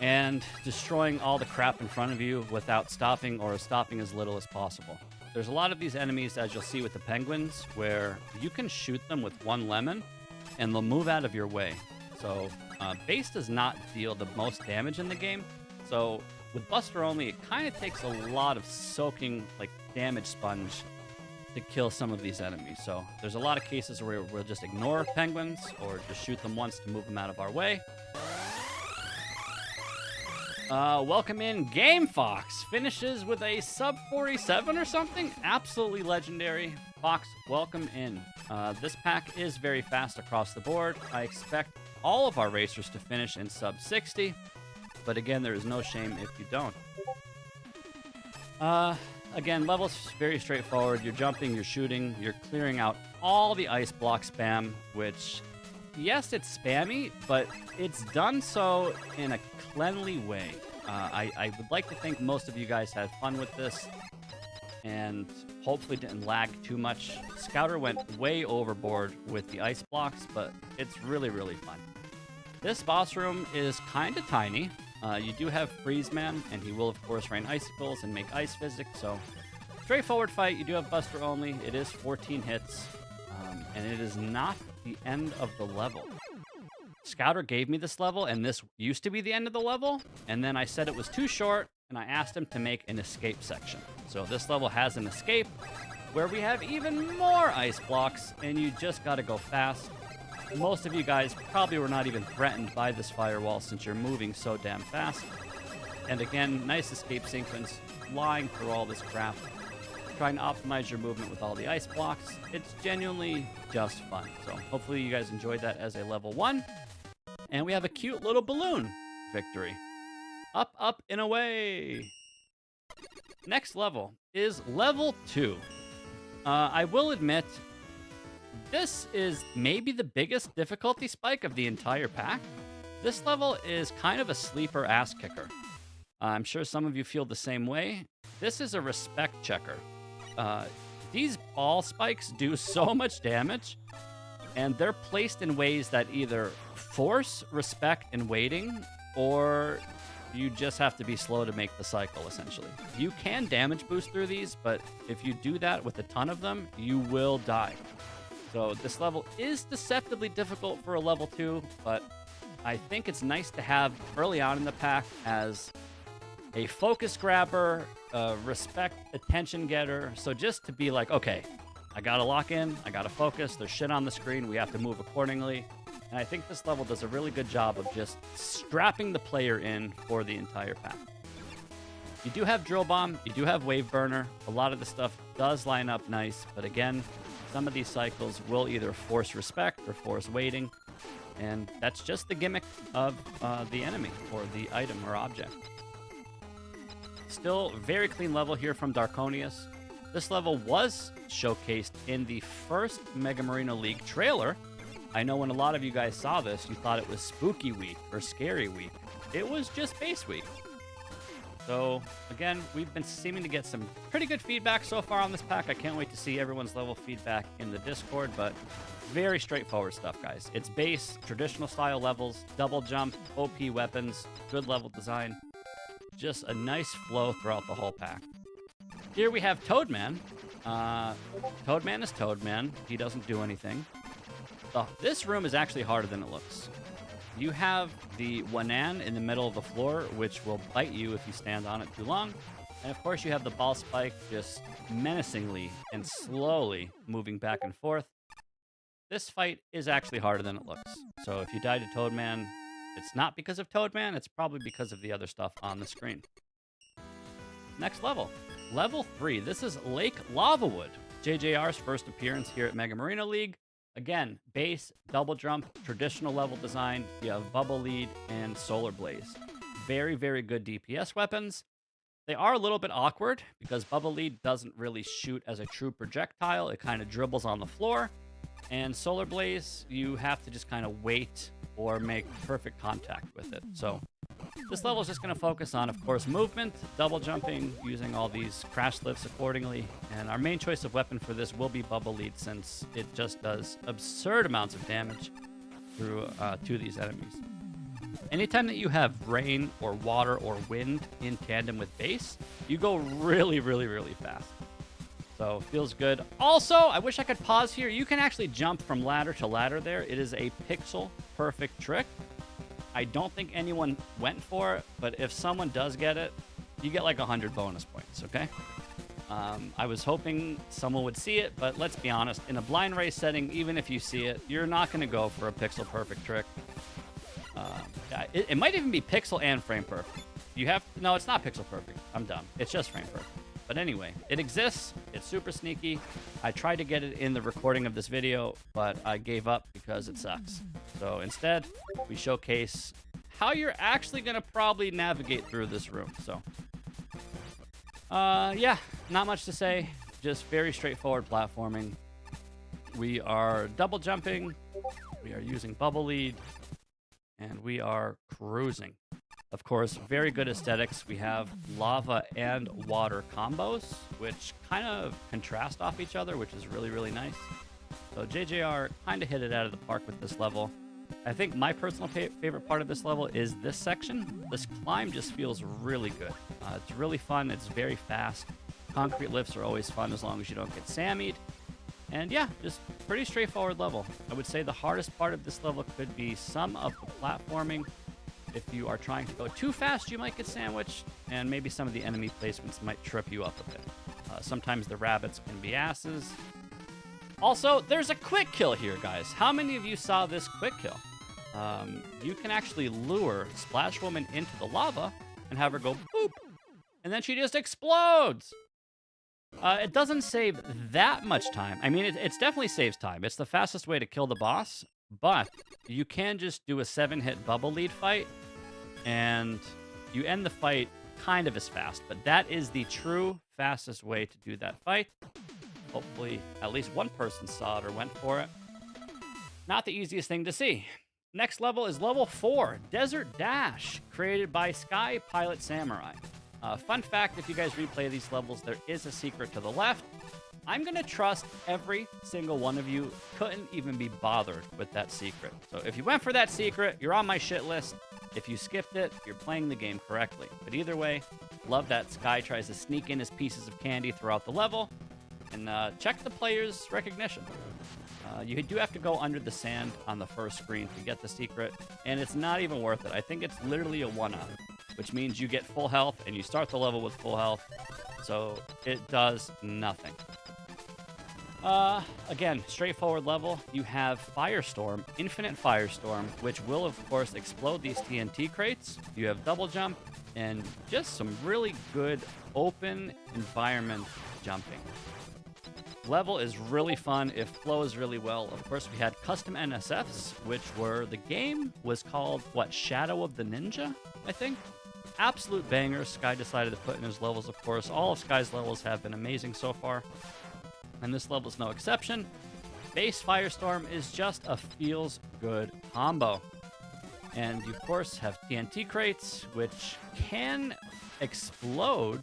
Speaker 1: and destroying all the crap in front of you without stopping, or stopping as little as possible. There's a lot of these enemies, as you'll see with the penguins, where you can shoot them with one lemon and they'll move out of your way. So base does not deal the most damage in the game. So with Buster only, it kind of takes a lot of soaking, like, damage sponge to kill some of these enemies. So there's a lot of cases where we'll just ignore penguins or just shoot them once to move them out of our way. Welcome in Game Fox. Finishes with a sub 47 or something. Absolutely legendary. Fox, welcome in. This pack is very fast across the board. I expect all of our racers to finish in sub 60. But again, there is no shame if you don't. Again, levels very straightforward. You're jumping, you're shooting, you're clearing out all the ice block spam, which, yes, it's spammy, but it's done so in a cleanly way. I would like to think most of you guys had fun with this and hopefully didn't lag too much. Scouter went way overboard with the ice blocks, but it's really, really fun. This boss room is kind of tiny. You do have Freeze Man, and he will, of course, rain icicles and make ice physics, so straightforward fight. You do have Buster only. It is 14 hits, and it is not the end of the level. Scouter gave me this level, and this used to be the end of the level, and then I said it was too short, and I asked him to make an escape section. So this level has an escape where we have even more ice blocks, and you just gotta go fast. Most of you guys probably were not even threatened by this firewall since you're moving so damn fast. And again, nice escape sequence, flying through all this crap, trying to optimize your movement with all the ice blocks. It's genuinely just fun. So hopefully you guys enjoyed that as a level 1. And we have a cute little balloon victory. Up, up, and away. Next level is level 2. I will admit, this is maybe the biggest difficulty spike of the entire pack. This level is kind of a sleeper ass kicker. I'm sure some of you feel the same way. This is a respect checker. These ball spikes do so much damage, and they're placed in ways that either force respect and waiting, or you just have to be slow to make the cycle, essentially. You can damage boost through these, but if you do that with a ton of them, you will die. So this level is deceptively difficult for a level 2, but I think it's nice to have early on in the pack as a focus grabber, respect attention getter. So just to be like, okay, I gotta lock in, I gotta focus, there's shit on the screen, we have to move accordingly. And I think this level does a really good job of just strapping the player in for the entire pack. You do have Drill Bomb, you do have Wave Burner, a lot of the stuff does line up nice, but again, some of these cycles will either force respect or force waiting, and that's just the gimmick of the enemy or the item or object. Still very clean level here from Darkonius. This level was showcased in the first Mega Marina League trailer. I know when a lot of you guys saw this, you thought it was Spooky Week or Scary Week. It was just Base Week. So, again, we've been seeming to get some pretty good feedback so far on this pack. I can't wait to see everyone's level feedback in the Discord, but very straightforward stuff, guys. It's base, traditional style levels, double jump, OP weapons, good level design. Just a nice flow throughout the whole pack. Here we have Toadman. Toadman is Toadman. He doesn't do anything. This room is actually harder than it looks. You have the Wanan in the middle of the floor, which will bite you if you stand on it too long. And of course, you have the ball spike just menacingly and slowly moving back and forth. This fight is actually harder than it looks. So if you die to Toadman, it's not because of Toadman, it's probably because of the other stuff on the screen. Next level. Level 3. This is Lake Lavawood. JJR's first appearance here at Mega Marina League. Again, base, double jump, traditional level design. You have Bubble Lead and Solar Blaze. Very, very good DPS weapons. They are a little bit awkward because Bubble Lead doesn't really shoot as a true projectile. It kind of dribbles on the floor. And Solar Blaze, you have to just kind of wait or make perfect contact with it. So this level is just going to focus on, of course, movement, double jumping, using all these crash lifts accordingly. And our main choice of weapon for this will be Bubble Lead, since it just does absurd amounts of damage through to these enemies. Anytime that you have rain or water or wind in tandem with base, you go really, really, really fast. So feels good. Also, I wish I could pause here. You can actually jump from ladder to ladder there. It is a pixel perfect trick. I don't think anyone went for it, but if someone does get it, you get like 100 bonus points, okay? I was hoping someone would see it, but let's be honest. In a blind race setting, even if you see it, you're not going to go for a pixel perfect trick. It might even be pixel and frame perfect. No, it's not pixel perfect. I'm dumb. It's just frame perfect. But anyway, it exists. It's super sneaky. I tried to get it in the recording of this video, but I gave up because it sucks. So instead, we showcase how you're actually going to probably navigate through this room. So, yeah, not much to say. Just very straightforward platforming. We are double jumping. We are using Bubble Lead. And we are cruising. Of course, very good aesthetics. We have lava and water combos, which kind of contrast off each other, which is really, really nice. So JJR kind of hit it out of the park with this level. I think my personal favorite part of this level is this section. This climb just feels really good. It's really fun. It's very fast. Concrete lifts are always fun as long as you don't get Sammied. And yeah, just pretty straightforward level. I would say the hardest part of this level could be some of the platforming. If you are trying to go too fast, you might get sandwiched, and maybe some of the enemy placements might trip you up a bit. Sometimes the rabbits can be asses. Also, there's a quick kill here, guys. How many of you saw this quick kill? You can actually lure Splash Woman into the lava and have her go boop, and then she just explodes. It doesn't save that much time. I mean, it definitely saves time. It's the fastest way to kill the boss, but you can just do a 7-hit Bubble Lead fight, and you end the fight kind of as fast. But that is the true fastest way to do that fight. Hopefully, at least one person saw it or went for it. Not the easiest thing to see. Next level is level 4, Desert Dash, created by Sky Pilot Samurai. Fun fact, if you guys replay these levels, there is a secret to the left. I'm going to trust every single one of you couldn't even be bothered with that secret. So if you went for that secret, you're on my shit list. If you skipped it, you're playing the game correctly. But either way, love that Sky tries to sneak in his pieces of candy throughout the level. And check the player's recognition. You do have to go under the sand on the first screen to get the secret. And it's not even worth it. I think it's literally a one-up, which means you get full health and you start the level with full health. So it does nothing. Again, straightforward level. You have Firestorm, Infinite Firestorm, which will, of course, explode these TNT crates. You have Double Jump, and just some really good open environment jumping. Level is really fun. It flows really well. Of course, we had custom NSFs, which were, the game was called, what, Shadow of the Ninja, I think? Absolute bangers. Sky decided to put in his levels, of course. All of Sky's levels have been amazing so far, and this level is no exception. Base Firestorm is just a feels-good combo. And you, of course, have TNT crates, which can explode.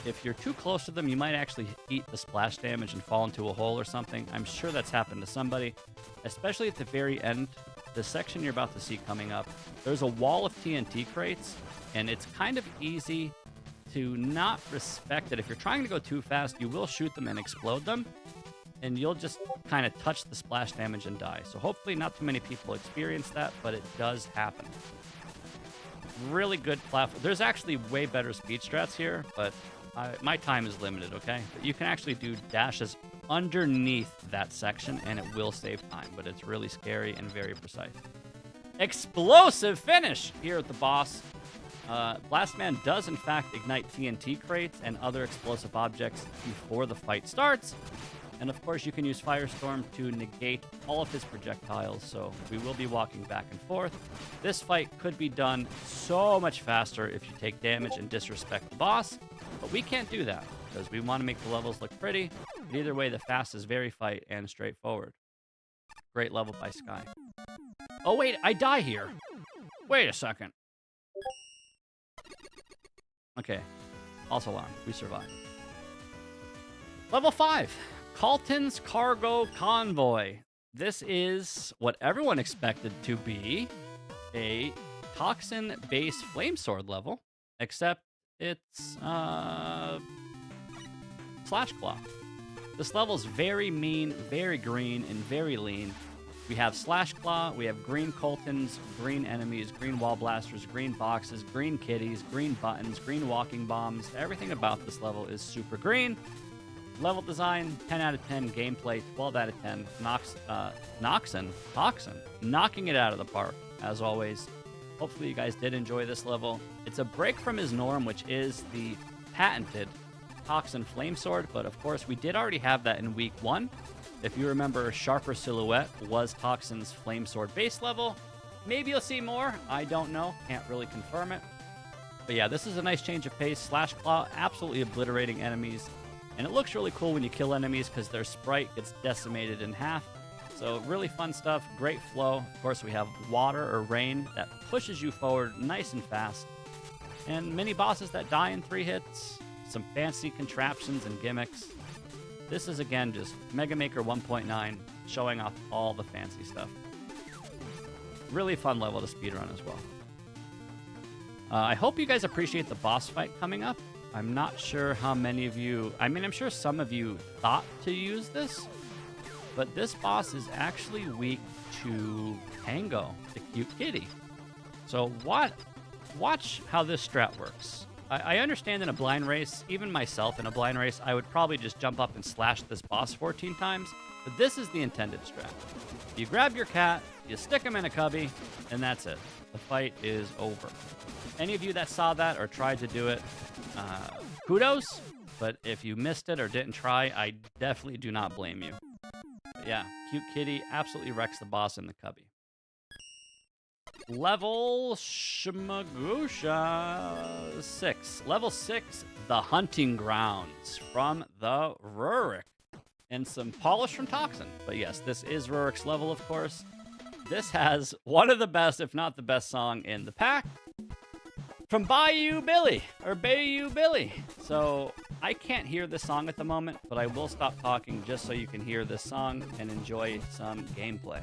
Speaker 1: If you're too close to them, you might actually eat the splash damage and fall into a hole or something. I'm sure that's happened to somebody, especially at the very end. The section you're about to see coming up, there's a wall of TNT crates, and it's kind of easy to not respect it. If you're trying to go too fast, you will shoot them and explode them, and you'll just kind of touch the splash damage and die. So hopefully not too many people experience that, but it does happen. Really good platform. There's actually way better speed strats here, but my time is limited, okay? But you can actually do dashes underneath that section, and it will save time, but it's really scary and very precise. Explosive finish here at the boss. Blastman does, in fact, ignite TNT crates and other explosive objects before the fight starts. And, of course, you can use Firestorm to negate all of his projectiles, so we will be walking back and forth. This fight could be done so much faster if you take damage and disrespect the boss, but we can't do that because we want to make the levels look pretty. But either way, the fastest very fight and straightforward. Great level by Sky. Oh, wait, I die here. Wait a second. Okay, false alarm. We survived. Level 5. Calton's Cargo Convoy. This is what everyone expected to be a Toxin-based Flamesword level, except it's Slash Claw. This level is very mean, very green, and very lean. We have Slash Claw, we have green Coltons, green enemies, green wall blasters, green boxes, green kitties, green buttons, green walking bombs. Everything about this level is super green. Level design, 10 out of 10. Gameplay, 12 out of 10. Toxin, knocking it out of the park, as always. Hopefully you guys did enjoy this level. It's a break from his norm, which is the patented Toxin Flamesword, but of course we did already have that in week 1. If you remember, Sharper Silhouette was Toxin's Flamesword base level. Maybe you'll see more. I don't know. Can't really confirm it. But yeah, this is a nice change of pace. Slash Claw, absolutely obliterating enemies. And it looks really cool when you kill enemies because their sprite gets decimated in half. So really fun stuff, great flow. Of course, we have water or rain that pushes you forward nice and fast. And mini bosses that die in 3 hits. Some fancy contraptions and gimmicks. This is, again, just Mega Maker 1.9 showing off all the fancy stuff. Really fun level to speedrun as well. I hope you guys appreciate the boss fight coming up. I'm not sure how many of you... I mean, I'm sure some of you thought to use this, but this boss is actually weak to Tango, the cute kitty. So watch how this strat works. I understand in a blind race, even myself in a blind race, I would probably just jump up and slash this boss 14 times, but this is the intended strat. You grab your cat, you stick him in a cubby, and that's it. The fight is over. Any of you that saw that or tried to do it, kudos, but if you missed it or didn't try, I definitely do not blame you. But yeah, cute kitty absolutely wrecks the boss in the cubby. Level Shmagusha 6. Level 6, the Hunting Grounds from the Rurik. And some polish from Toxin. But yes, this is Rurik's level, of course. This has one of the best, if not the best song in the pack. From Bayou Billy. So I can't hear this song at the moment, but I will stop talking just so you can hear this song and enjoy some gameplay.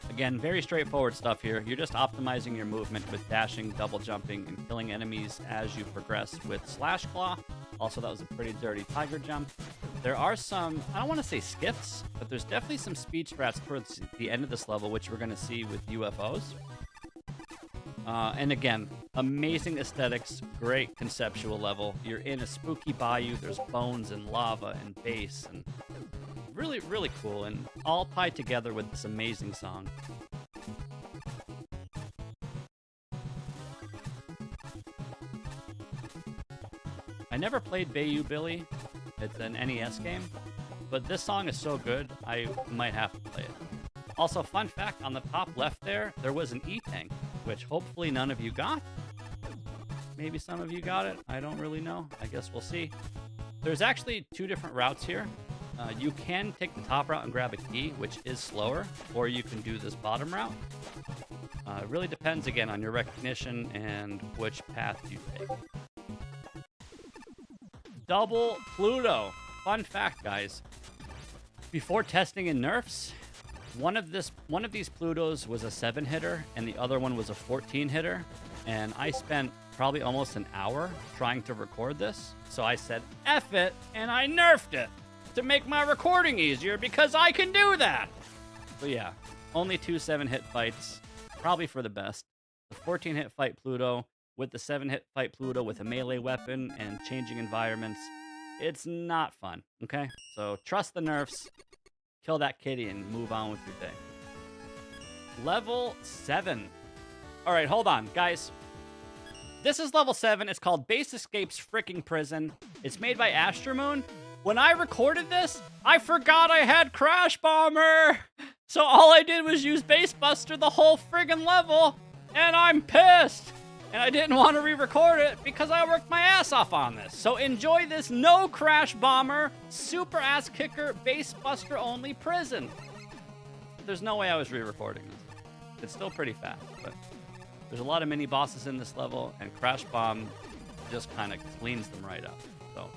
Speaker 1: Again, very straightforward stuff here. You're just optimizing your movement with dashing, double jumping, and killing enemies as you progress with Slash Claw. Also, that was a pretty dirty tiger jump. There are some, I don't want to say skiffs, but there's definitely some speed strats towards the end of this level, which we're going to see with UFOs. And again, amazing aesthetics, great conceptual level. You're in a spooky bayou. There's bones and lava and bass, and really, really cool, and all tied together with this amazing song. I never played Bayou Billy. It's an NES game, but this song is so good, I might have to play it. Also, fun fact, on the top left there was an E-Tank, which hopefully none of you got. Maybe some of you got it. I don't really know. I guess we'll see. There's actually two different routes here. You can take the top route and grab a key, which is slower, or you can do this bottom route. It really depends, again, on your recognition and which path you take. Double Pluto. Fun fact, guys. Before testing in nerfs, one of these Plutos was a 7-hitter, and the other one was a 14-hitter. And I spent probably almost an hour trying to record this. So I said, F it, and I nerfed it to make my recording easier because I can do that. So yeah, only 2 7-hit fights, probably for the best. The 14-hit fight Pluto with the 7-hit fight Pluto with a melee weapon and changing environments. It's not fun, okay? So trust the nerfs, kill that kitty, and move on with your day. Level 7. All right, hold on, guys. This is level 7. It's called Base Escapes Fricking Prison. It's made by Astromoon. When I recorded this, I forgot I had Crash Bomber. So all I did was use Base Buster the whole friggin' level, and I'm pissed. And I didn't want to re-record it because I worked my ass off on this. So enjoy this no Crash Bomber, super ass kicker, Base Buster only prison. There's no way I was re-recording this. It's still pretty fast, but there's a lot of mini bosses in this level, and Crash Bomb just kind of cleans them right up. So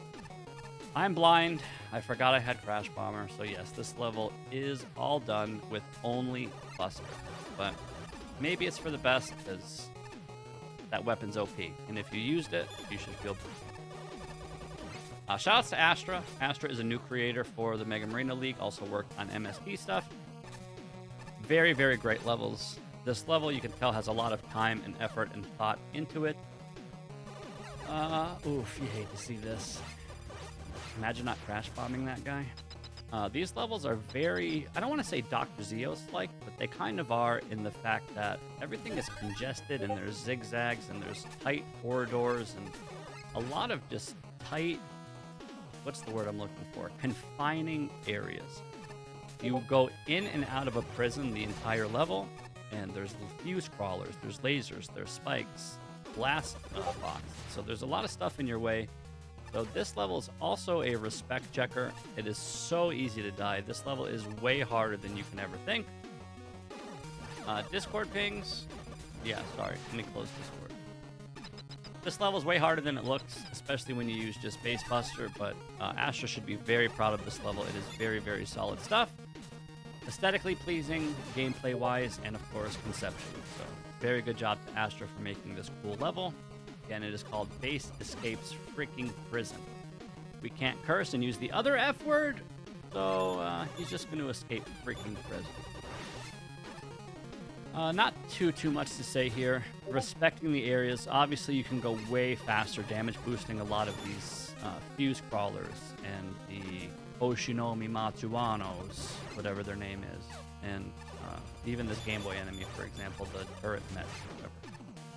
Speaker 1: I'm blind. I forgot I had Crash Bomber. So yes, this level is all done with only Buster. But maybe it's for the best because that weapon's OP. And if you used it, you should feel good. Shoutouts to Astra. Astra is a new creator for the Mega Marina League. Also worked on MST stuff. Very, very great levels. This level, you can tell, has a lot of time and effort and thought into it. Oof, you hate to see this. Imagine not crash bombing that guy. These levels are very, I don't want to say Dr. Zeos-like, but they kind of are in the fact that everything is congested and there's zigzags and there's tight corridors and a lot of just tight, what's the word I'm looking for? Confining areas. You go in and out of a prison the entire level, and there's fuse crawlers, there's lasers, there's spikes, blast box. So there's a lot of stuff in your way. So this level is also a respect checker. It is so easy to die. This level is way harder than you can ever think. Discord pings. Yeah, sorry. Let me close Discord. This level is way harder than it looks, especially when you use just Base Buster, but Astra should be very proud of this level. It is very, very solid stuff. Aesthetically pleasing, gameplay-wise, and of course, conceptually. So, very good job to Astra for making this cool level. Again, it is called Base Escapes Freaking Prison. We can't curse and use the other F word, so he's just going to escape freaking prison. Not too much to say here. Respecting the areas, obviously you can go way faster, damage boosting a lot of these fuse crawlers and the Oshinomi Matsuanos, whatever their name is, and even this Game Boy enemy, for example, the turret mech.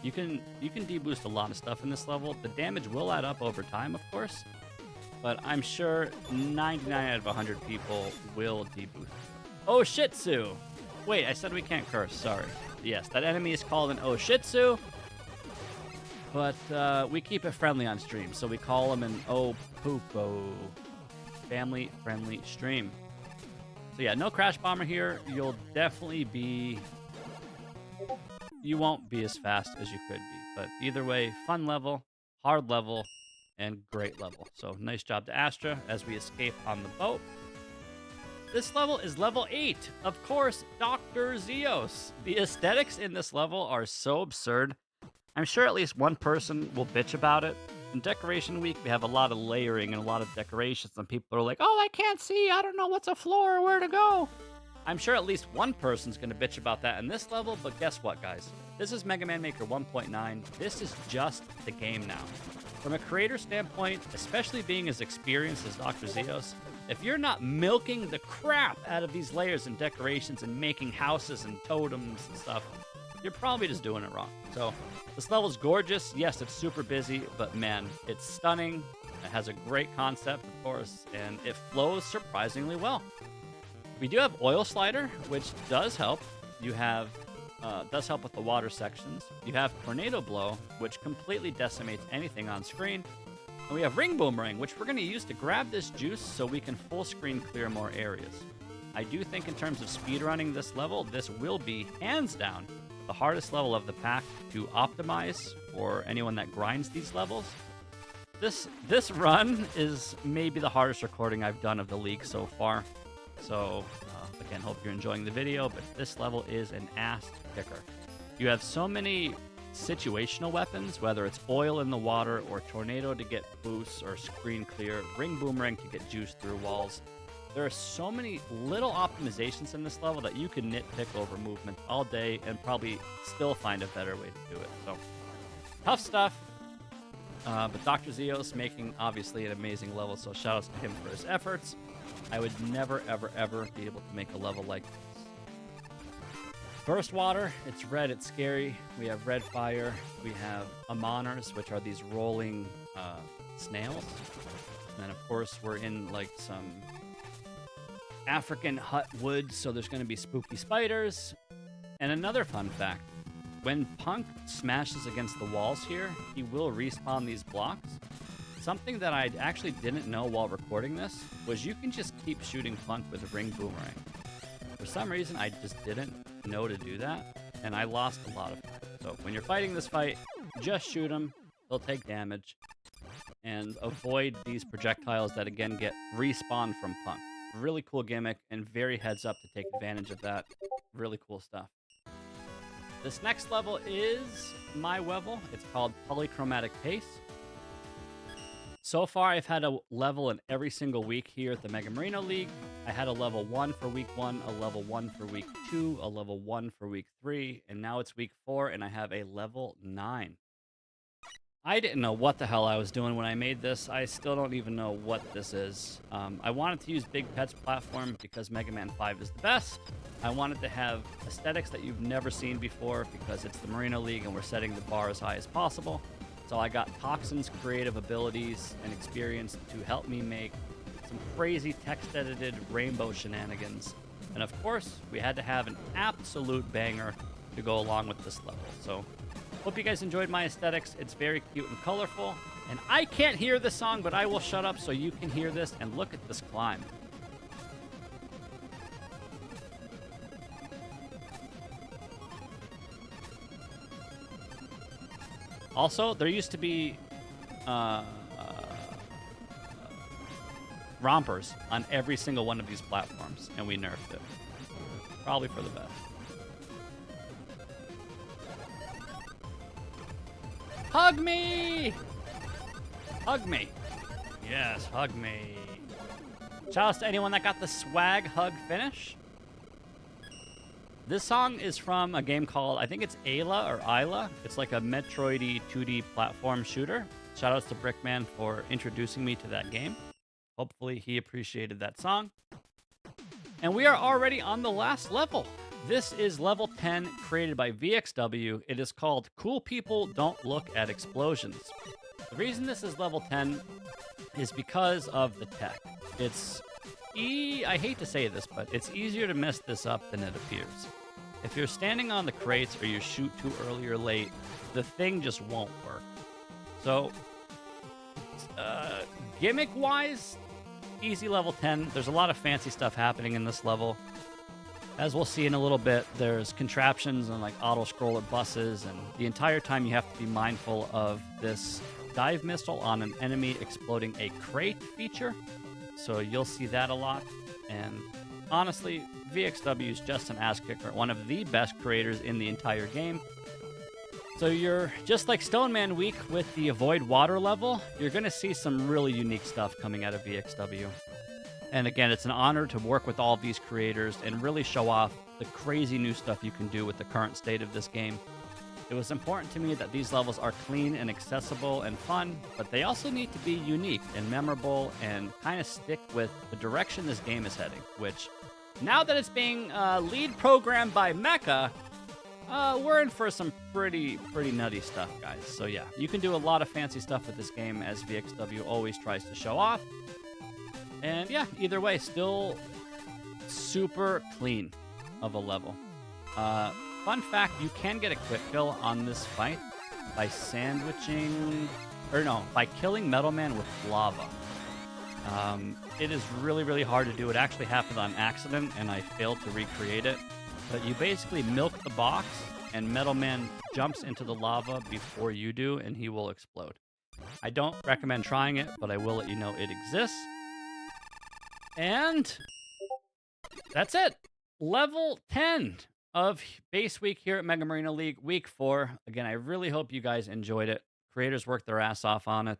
Speaker 1: You can deboost a lot of stuff in this level. The damage will add up over time, of course, but I'm sure 99 out of 100 people will deboost. Oshitsu! Wait, I said we can't curse, sorry. Yes, that enemy is called an Oshitsu, but we keep it friendly on stream, so we call him an Opupo. Family-friendly stream. So yeah, no Crash Bomber here. You'll definitely be... You won't be as fast as you could be. But either way, fun level, hard level, and great level. So nice job to Astra as we escape on the boat. This level is level 8. Of course, Dr. Zeos. The aesthetics in this level are so absurd. I'm sure at least one person will bitch about it. in Decoration Week, we have a lot of layering and a lot of decorations, and people are like, oh, I can't see, I don't know what's a floor or where to go. I'm sure at least one person's going to bitch about that in this level, but guess what, guys? This is Mega Man Maker 1.9. This is just the game now. From a creator standpoint, especially being as experienced as Dr. Zeos, if you're not milking the crap out of these layers and decorations and making houses and totems and stuff, you're probably just doing it wrong. So this level's gorgeous. Yes, it's super busy, but man, it's stunning. It has a great concept, of course, and it flows surprisingly well. We do have Oil Slider, which does help. You have does help with the water sections. You have Tornado Blow, which completely decimates anything on screen. And we have Ring Boomerang, which we're going to use to grab this juice so we can full screen clear more areas. I do think in terms of speedrunning this level, this will be hands down the hardest level of the pack to optimize for anyone that grinds these levels. This run is maybe the hardest recording I've done of the league so far. So again, hope you're enjoying the video, but this level is an ass kicker. You have so many situational weapons, whether it's oil in the water or tornado to get boosts or screen clear, ring boomerang to get juice through walls. There are so many little optimizations in this level that you can nitpick over movement all day and probably still find a better way to do it. So, tough stuff. But Dr. Zeos making, obviously, an amazing level, so shout-outs to him for his efforts. I would never, ever, ever be able to make a level like this. Burst Water, it's red, it's scary. We have Red Fire. We have Amoners, which are these rolling snails. And then, of course, we're in, like, some African hut woods, so there's going to be spooky spiders. And another fun fact, when Punk smashes against the walls here, he will respawn these blocks. Something that I actually didn't know while recording this was you can just keep shooting Punk with a ring boomerang. For some reason, I just didn't know to do that, and I lost a lot of time. So when you're fighting this fight, just shoot him. They'll take damage. And avoid these projectiles that, again, get respawned from Punk. Really cool gimmick, and very heads up to take advantage of that. Really cool stuff. This next level is my level. It's called Polychromatic Pace. So far, I've had a level in every single week here at the Mega Marino League. I had a level 1 for week 1, a level 1 for week 2, a level 1 for week 3, and now it's week 4, and I have a level 9. I didn't know what the hell I was doing when I made this. I still don't even know what this is. I wanted to use Big Pet's platform because Mega Man 5 is the best. I wanted to have aesthetics that you've never seen before because it's the Marino League and we're setting the bar as high as possible. So I got Toxin's creative abilities and experience to help me make some crazy text-edited rainbow shenanigans. And of course, we had to have an absolute banger to go along with this level. So hope you guys enjoyed my aesthetics. It's very cute and colorful. And I can't hear the song, but I will shut up so you can hear this. And look at this climb. Also, there used to be rompers on every single one of these platforms, and we nerfed it. Probably for the best. Hug me! Hug me. Yes, hug me. Shout out to anyone that got the swag hug finish. This song is from a game called, I think it's Ayla or Isla. It's like a Metroid-y 2D platform shooter. Shout outs to Brickman for introducing me to that game. Hopefully he appreciated that song. And we are already on the last level. This is level 10, created by VXW. It is called Cool People Don't Look at Explosions. The reason this is level 10 is because of the tech. I hate to say this, but it's easier to mess this up than it appears. If you're standing on the crates or you shoot too early or late, the thing just won't work. So, gimmick-wise, easy level 10. There's a lot of fancy stuff happening in this level. As we'll see in a little bit, there's contraptions and like auto-scroller buses, and the entire time you have to be mindful of this dive missile on an enemy exploding a crate feature. So you'll see that a lot. And honestly, VXW is just an ass kicker, one of the best creators in the entire game. So you're just like Stoneman Week with the Avoid Water level. You're going to see some really unique stuff coming out of VXW. And again, it's an honor to work with all of these creators and really show off the crazy new stuff you can do with the current state of this game. It was important to me that these levels are clean and accessible and fun, but they also need to be unique and memorable and kind of stick with the direction this game is heading, which, now that it's being lead programmed by Mecha, we're in for some pretty nutty stuff, guys. So yeah, you can do a lot of fancy stuff with this game, as VXW always tries to show off. And yeah, either way, still super clean of a level. Fun fact, you can get a quick kill on this fight by by killing Metal Man with lava. It is really hard to do. It actually happened on accident, and I failed to recreate it. But you basically milk the box, and Metal Man jumps into the lava before you do, and he will explode. I don't recommend trying it, but I will let you know it exists. And that's it. Level 10 of base week here at Mega Marina League, week 4. Again, I really hope you guys enjoyed it. Creators worked their ass off on it.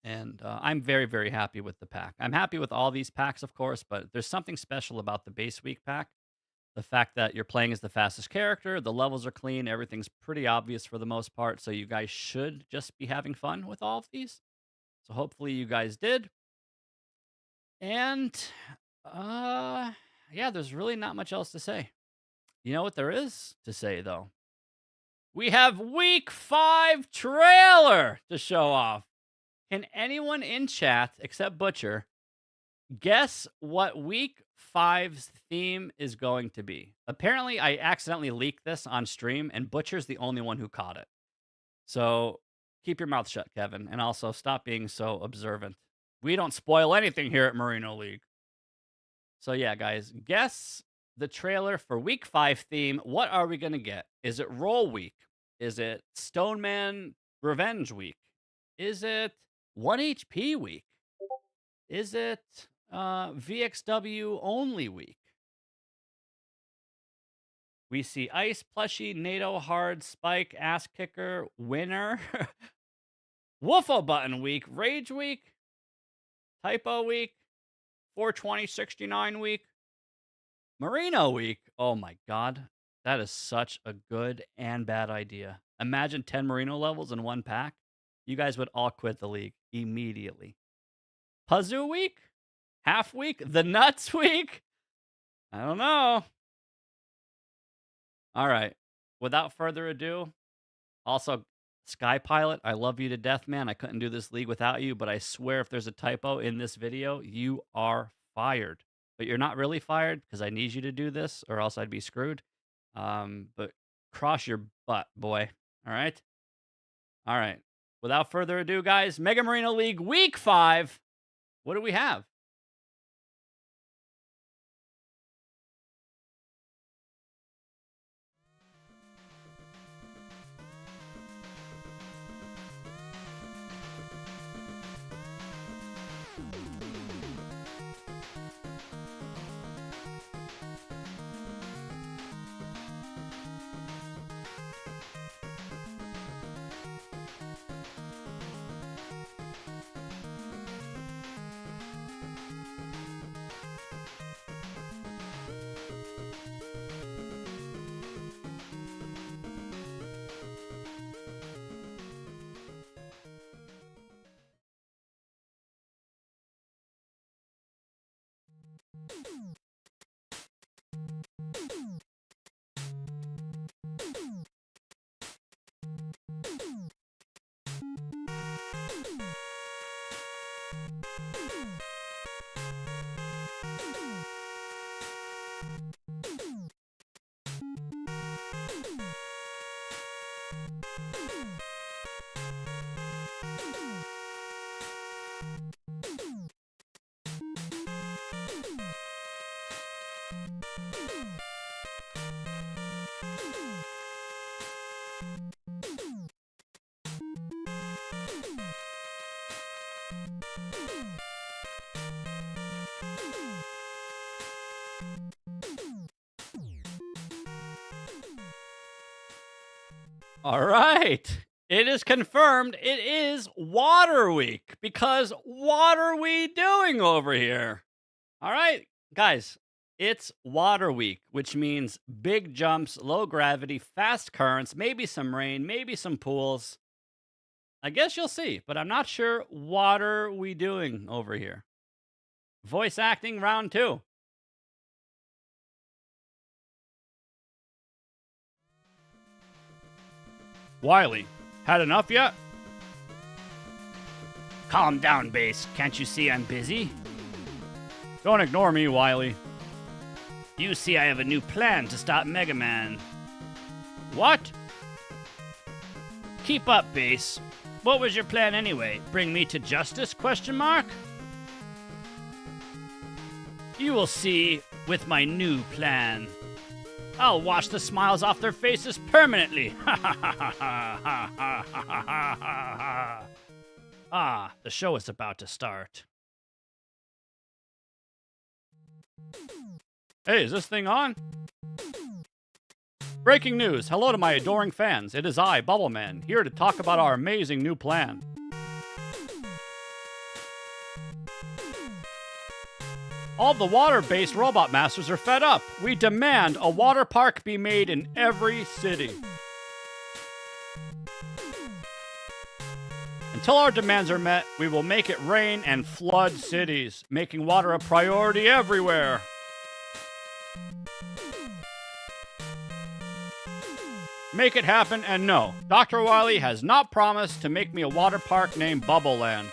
Speaker 1: And I'm very happy with the pack. I'm happy with all these packs, of course, but there's something special about the base week pack. The fact that you're playing as the fastest character, the levels are clean, everything's pretty obvious for the most part, so you guys should just be having fun with all of these. So hopefully you guys did. And, yeah, there's really not much else to say. You know what there is to say, though? We have Week 5 trailer to show off. Can anyone in chat, except Butcher, guess what Week 5's theme is going to be? Apparently, I accidentally leaked this on stream, and Butcher's the only one who caught it. So keep your mouth shut, Kevin, and also stop being so observant. We don't spoil anything here at Marino League. So yeah, guys, guess the trailer for Week 5 theme. What are we going to get? Is it Roll Week? Is it Stoneman Revenge Week? Is it 1 HP Week? Is it VXW Only Week? We see Ice Plushie, NATO Hard, Spike, Ass Kicker, Winner, Woofo Button Week, Rage Week, Typo Week, 42069 Week, Marino Week. Oh my god. That is such a good and bad idea. Imagine 10 Marino levels in one pack. You guys would all quit the league immediately. Puzzle Week? Half Week? The Nuts Week? I don't know. All right. Without further ado, also, Sky Pilot, I love you to death, man. I couldn't do this league without you, but I swear if there's a typo in this video, you are fired. But you're not really fired because I need you to do this or else I'd be screwed. But cross your butt, boy. All right? All right. Without further ado, guys, Mega Marino League Week 5. What do we have? All right. It is confirmed it is Water Week because what are we doing over here? All right, guys, it's Water Week, which means big jumps, low gravity, fast currents, maybe some rain, maybe some pools. I guess you'll see, but I'm not sure what are we doing over here. Voice acting round 2. Wiley, had enough yet? Calm down, Base. Can't you see I'm busy? Don't ignore me, Wiley. You see I have a new plan to stop Mega Man. What? Keep up, Base. What was your plan anyway? Bring me to justice? Question mark? You will see with my new plan. I'll wash the smiles off their faces permanently. Ah, the show is about to start. Hey, is this thing on? Breaking news. Hello to my adoring fans. It is I, Bubbleman, here to talk about our amazing new plan. All the water-based robot masters are fed up. We demand a water park be made in every city. Until our demands are met, we will make it rain and flood cities, making water a priority everywhere. Make it happen, and no, Dr. Wily has not promised to make me a water park named Bubble Land.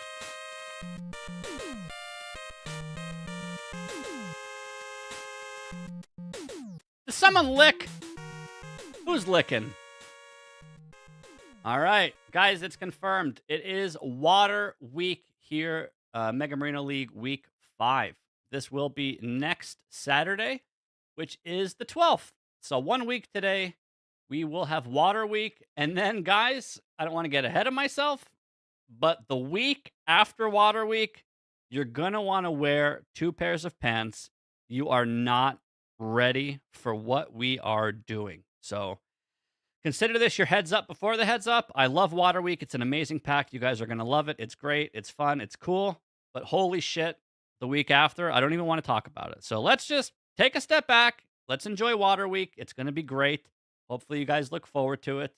Speaker 1: Does someone lick? Who's licking? All right, guys, it's confirmed. It is Water Week here, Mega Marina League Week 5. This will be next Saturday, which is the 12th. So 1 week today, we will have Water Week. And then, guys, I don't want to get ahead of myself, but the week after Water Week, you're going to want to wear 2 pairs of pants. You are not ready for what we are doing. So consider this your heads up before the heads up. I love Water Week. It's an amazing pack. You guys are going to love it. It's great. It's fun. It's cool. But holy shit, the week after, I don't even want to talk about it. So let's just take a step back. Let's enjoy Water Week. It's going to be great. Hopefully you guys look forward to it.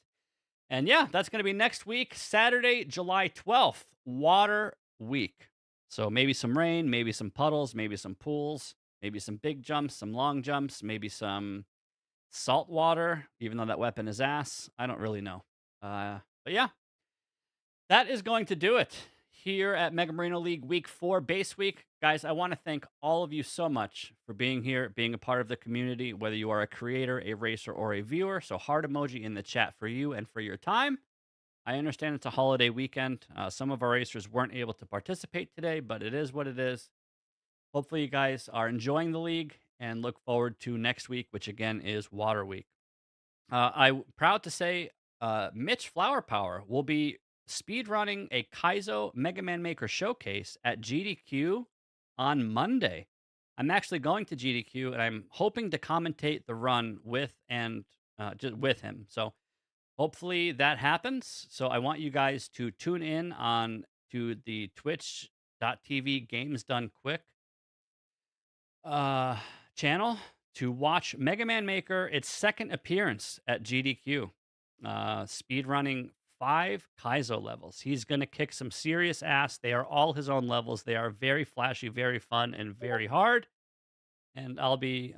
Speaker 1: And yeah, that's going to be next week, Saturday, July 12th, Water Week. So maybe some rain, maybe some puddles, maybe some pools, maybe some big jumps, some long jumps, maybe some salt water, even though that weapon is ass. I don't really know. But yeah, that is going to do it here at Mega Marina League Week 4 Base Week. Guys, I want to thank all of you so much for being here, being a part of the community, whether you are a creator, a racer, or a viewer. So heart emoji in the chat for you and for your time. I understand it's a holiday weekend. Some of our racers weren't able to participate today, but it is what it is. Hopefully you guys are enjoying the league and look forward to next week, which again is Water Week. I'm proud to say Mitch Flower Power will be speedrunning a Kaizo Mega Man Maker showcase at GDQ on Monday. I'm actually going to GDQ and I'm hoping to commentate the run with just with him. So hopefully that happens. So I want you guys to tune in on to the twitch.tv Games Done Quick channel to watch Mega Man Maker its second appearance at GDQ. Speedrunning 5 Kaizo levels. He's going to kick some serious ass. They are all his own levels. They are very flashy, very fun, and very hard. And I'll be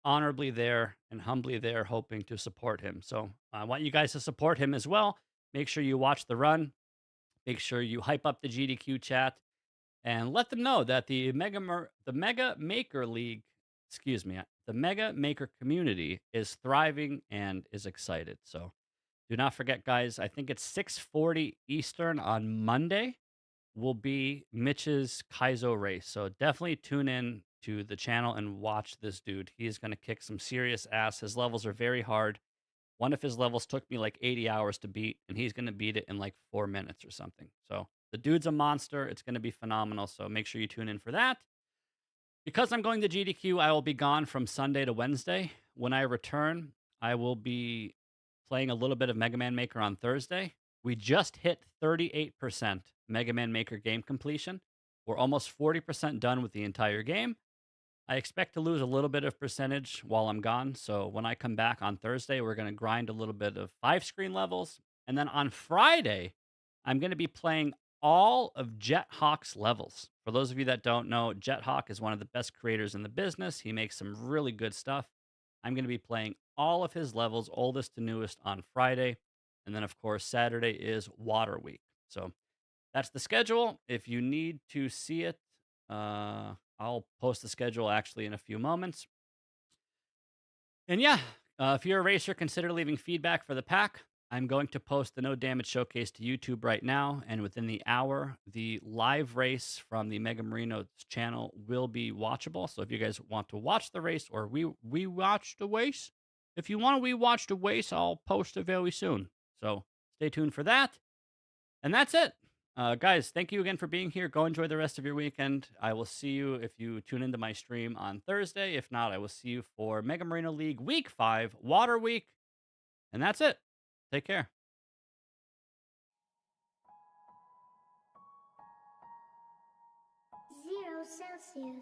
Speaker 1: honorably there and humbly there hoping to support him. So I want you guys to support him as well. Make sure you watch the run. Make sure you hype up the GDQ chat and let them know that the Mega Maker League, the Mega Maker community is thriving and is excited. So do not forget, guys, I think it's 6:40 Eastern on Monday will be Mitch's Kaizo race. So definitely tune in to the channel and watch this dude. He's going to kick some serious ass. His levels are very hard. One of his levels took me like 80 hours to beat, and he's going to beat it in like 4 minutes or something. So the dude's a monster. It's going to be phenomenal. So make sure you tune in for that. Because I'm going to GDQ, I will be gone from Sunday to Wednesday. When I return, I will be playing a little bit of Mega Man Maker on Thursday. We just hit 38% Mega Man Maker game completion. We're almost 40% done with the entire game. I expect to lose a little bit of percentage while I'm gone. So when I come back on Thursday, we're going to grind a little bit of 5 screen levels. And then on Friday, I'm going to be playing all of Jet Hawk's levels. For those of you that don't know, Jet Hawk is one of the best creators in the business. He makes some really good stuff. I'm going to be playing all of his levels, oldest to newest, on Friday. And then, of course, Saturday is Water Week. So that's the schedule. If you need to see it, I'll post the schedule actually in a few moments. And yeah, if you're a racer, consider leaving feedback for the pack. I'm going to post the No Damage Showcase to YouTube right now, and within the hour, the live race from the Mega Marino's channel will be watchable. So if you guys want to watch the race or we watch the race, if you want to rewatch the race, I'll post it very soon. So stay tuned for that. And that's it. Guys, thank you again for being here. Go enjoy the rest of your weekend. I will see you if you tune into my stream on Thursday. If not, I will see you for Mega Marino League Week 5, Water Week. And that's it. Take care.
Speaker 3: 0°C.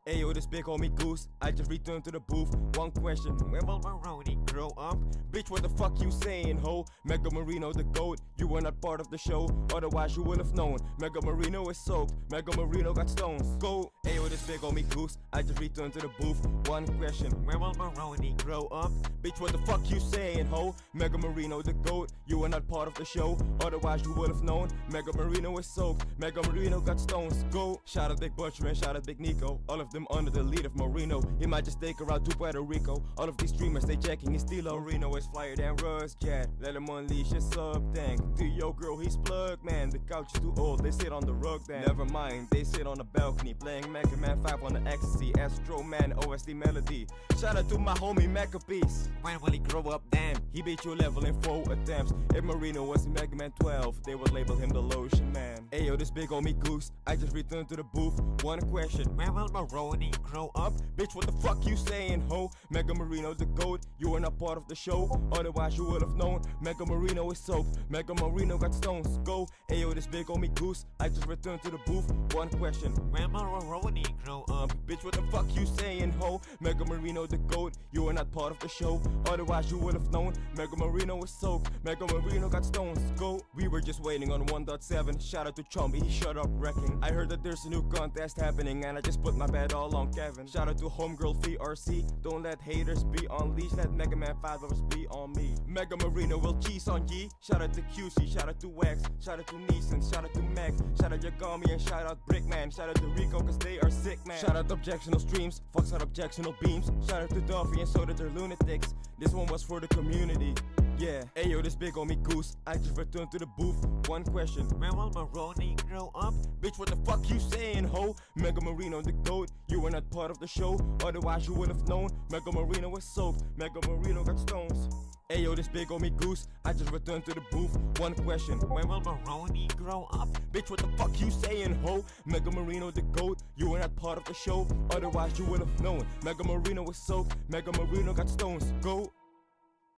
Speaker 4: Ayo, this big homie Goose, I just returned to the booth. One question, when will Maroni grow up? Bitch, what the fuck you saying, ho? Mega Marino the GOAT, you were not part of the show, otherwise you would have known. Mega Marino is soaked, Mega Marino got stones. Go! Ayo, this big homie Goose, I just returned to the booth. One question, when will Maroni grow up? Bitch, what the fuck you saying, ho? Mega Marino the GOAT, you were not part of the show, otherwise you would have known. Mega Marino is soaked, Mega Marino got stones. Go! Shout out Big Butcher and shout out Big Nico, all of them under the lead of Marino. He might just take her out to Puerto Rico. All of these streamers, they jacking his stilo. Marino is flyer than Russ Jet. Let him unleash his sub tank. To yo girl, he's plugged, man. The couch is too old, they sit on the rug then. Never mind, they sit on the balcony playing Mega Man 5 on the ecstasy. Astro Man, OSD melody. Shout out to my homie Macapiece. When will he grow up? Damn, he beat your level in 4 attempts. If Marino was in Mega Man 12, they would label him the Lotion Man. Ayo, this big homie Goose, I just returned to the booth. One question, when will Maroni grow up? Bitch, what the fuck you saying, ho? Mega Marino the GOAT, you were not part of the show, otherwise you would have known. Mega Marino is soaked, Mega Marino got stones. Go! Ayo, this big homie Goose, I just returned to the booth. One question, when will Maroni grow up? Bitch, what the fuck you saying, ho? Mega Marino the GOAT, you were not part of the show, otherwise you would have known. Mega Marino is soaked, Mega Marino got stones. Go! We were just waiting on 1.7. Shout out to Chomby, he shut up wrecking. I heard that there's a new contest happening, and I just put my bet all on Kevin. Shout out to homegirl VRC, don't let haters be on leash, let Mega Man 5 lovers be on me. Mega Marino will cheese on ye. Shout out to QC, shout out to Wax, shout out to Neeson, shout out to Max, shout out Yagami and shout out Brickman, shout out to Rico cause they are sick, man. Shout out objectional streams, fucks out objectional beams. Shout out to Duffy and so did their lunatics. This one was for the community. Yeah, ayo, this big homie Goose, I just returned to the booth. One question, when will Maroni grow up? Bitch, what the fuck you saying, ho? Mega Marino the GOAT, you were not part of the show, otherwise you would have known. Mega Marino was soaked, Mega Marino got stones. Ayo, this big homie Goose, I just returned to the booth. One question, when will Maroni grow up? Bitch, what the fuck you saying, ho? Mega Marino the GOAT, you were not part of the show, otherwise you would have known. Mega Marino was soaked, Mega Marino got stones. Go!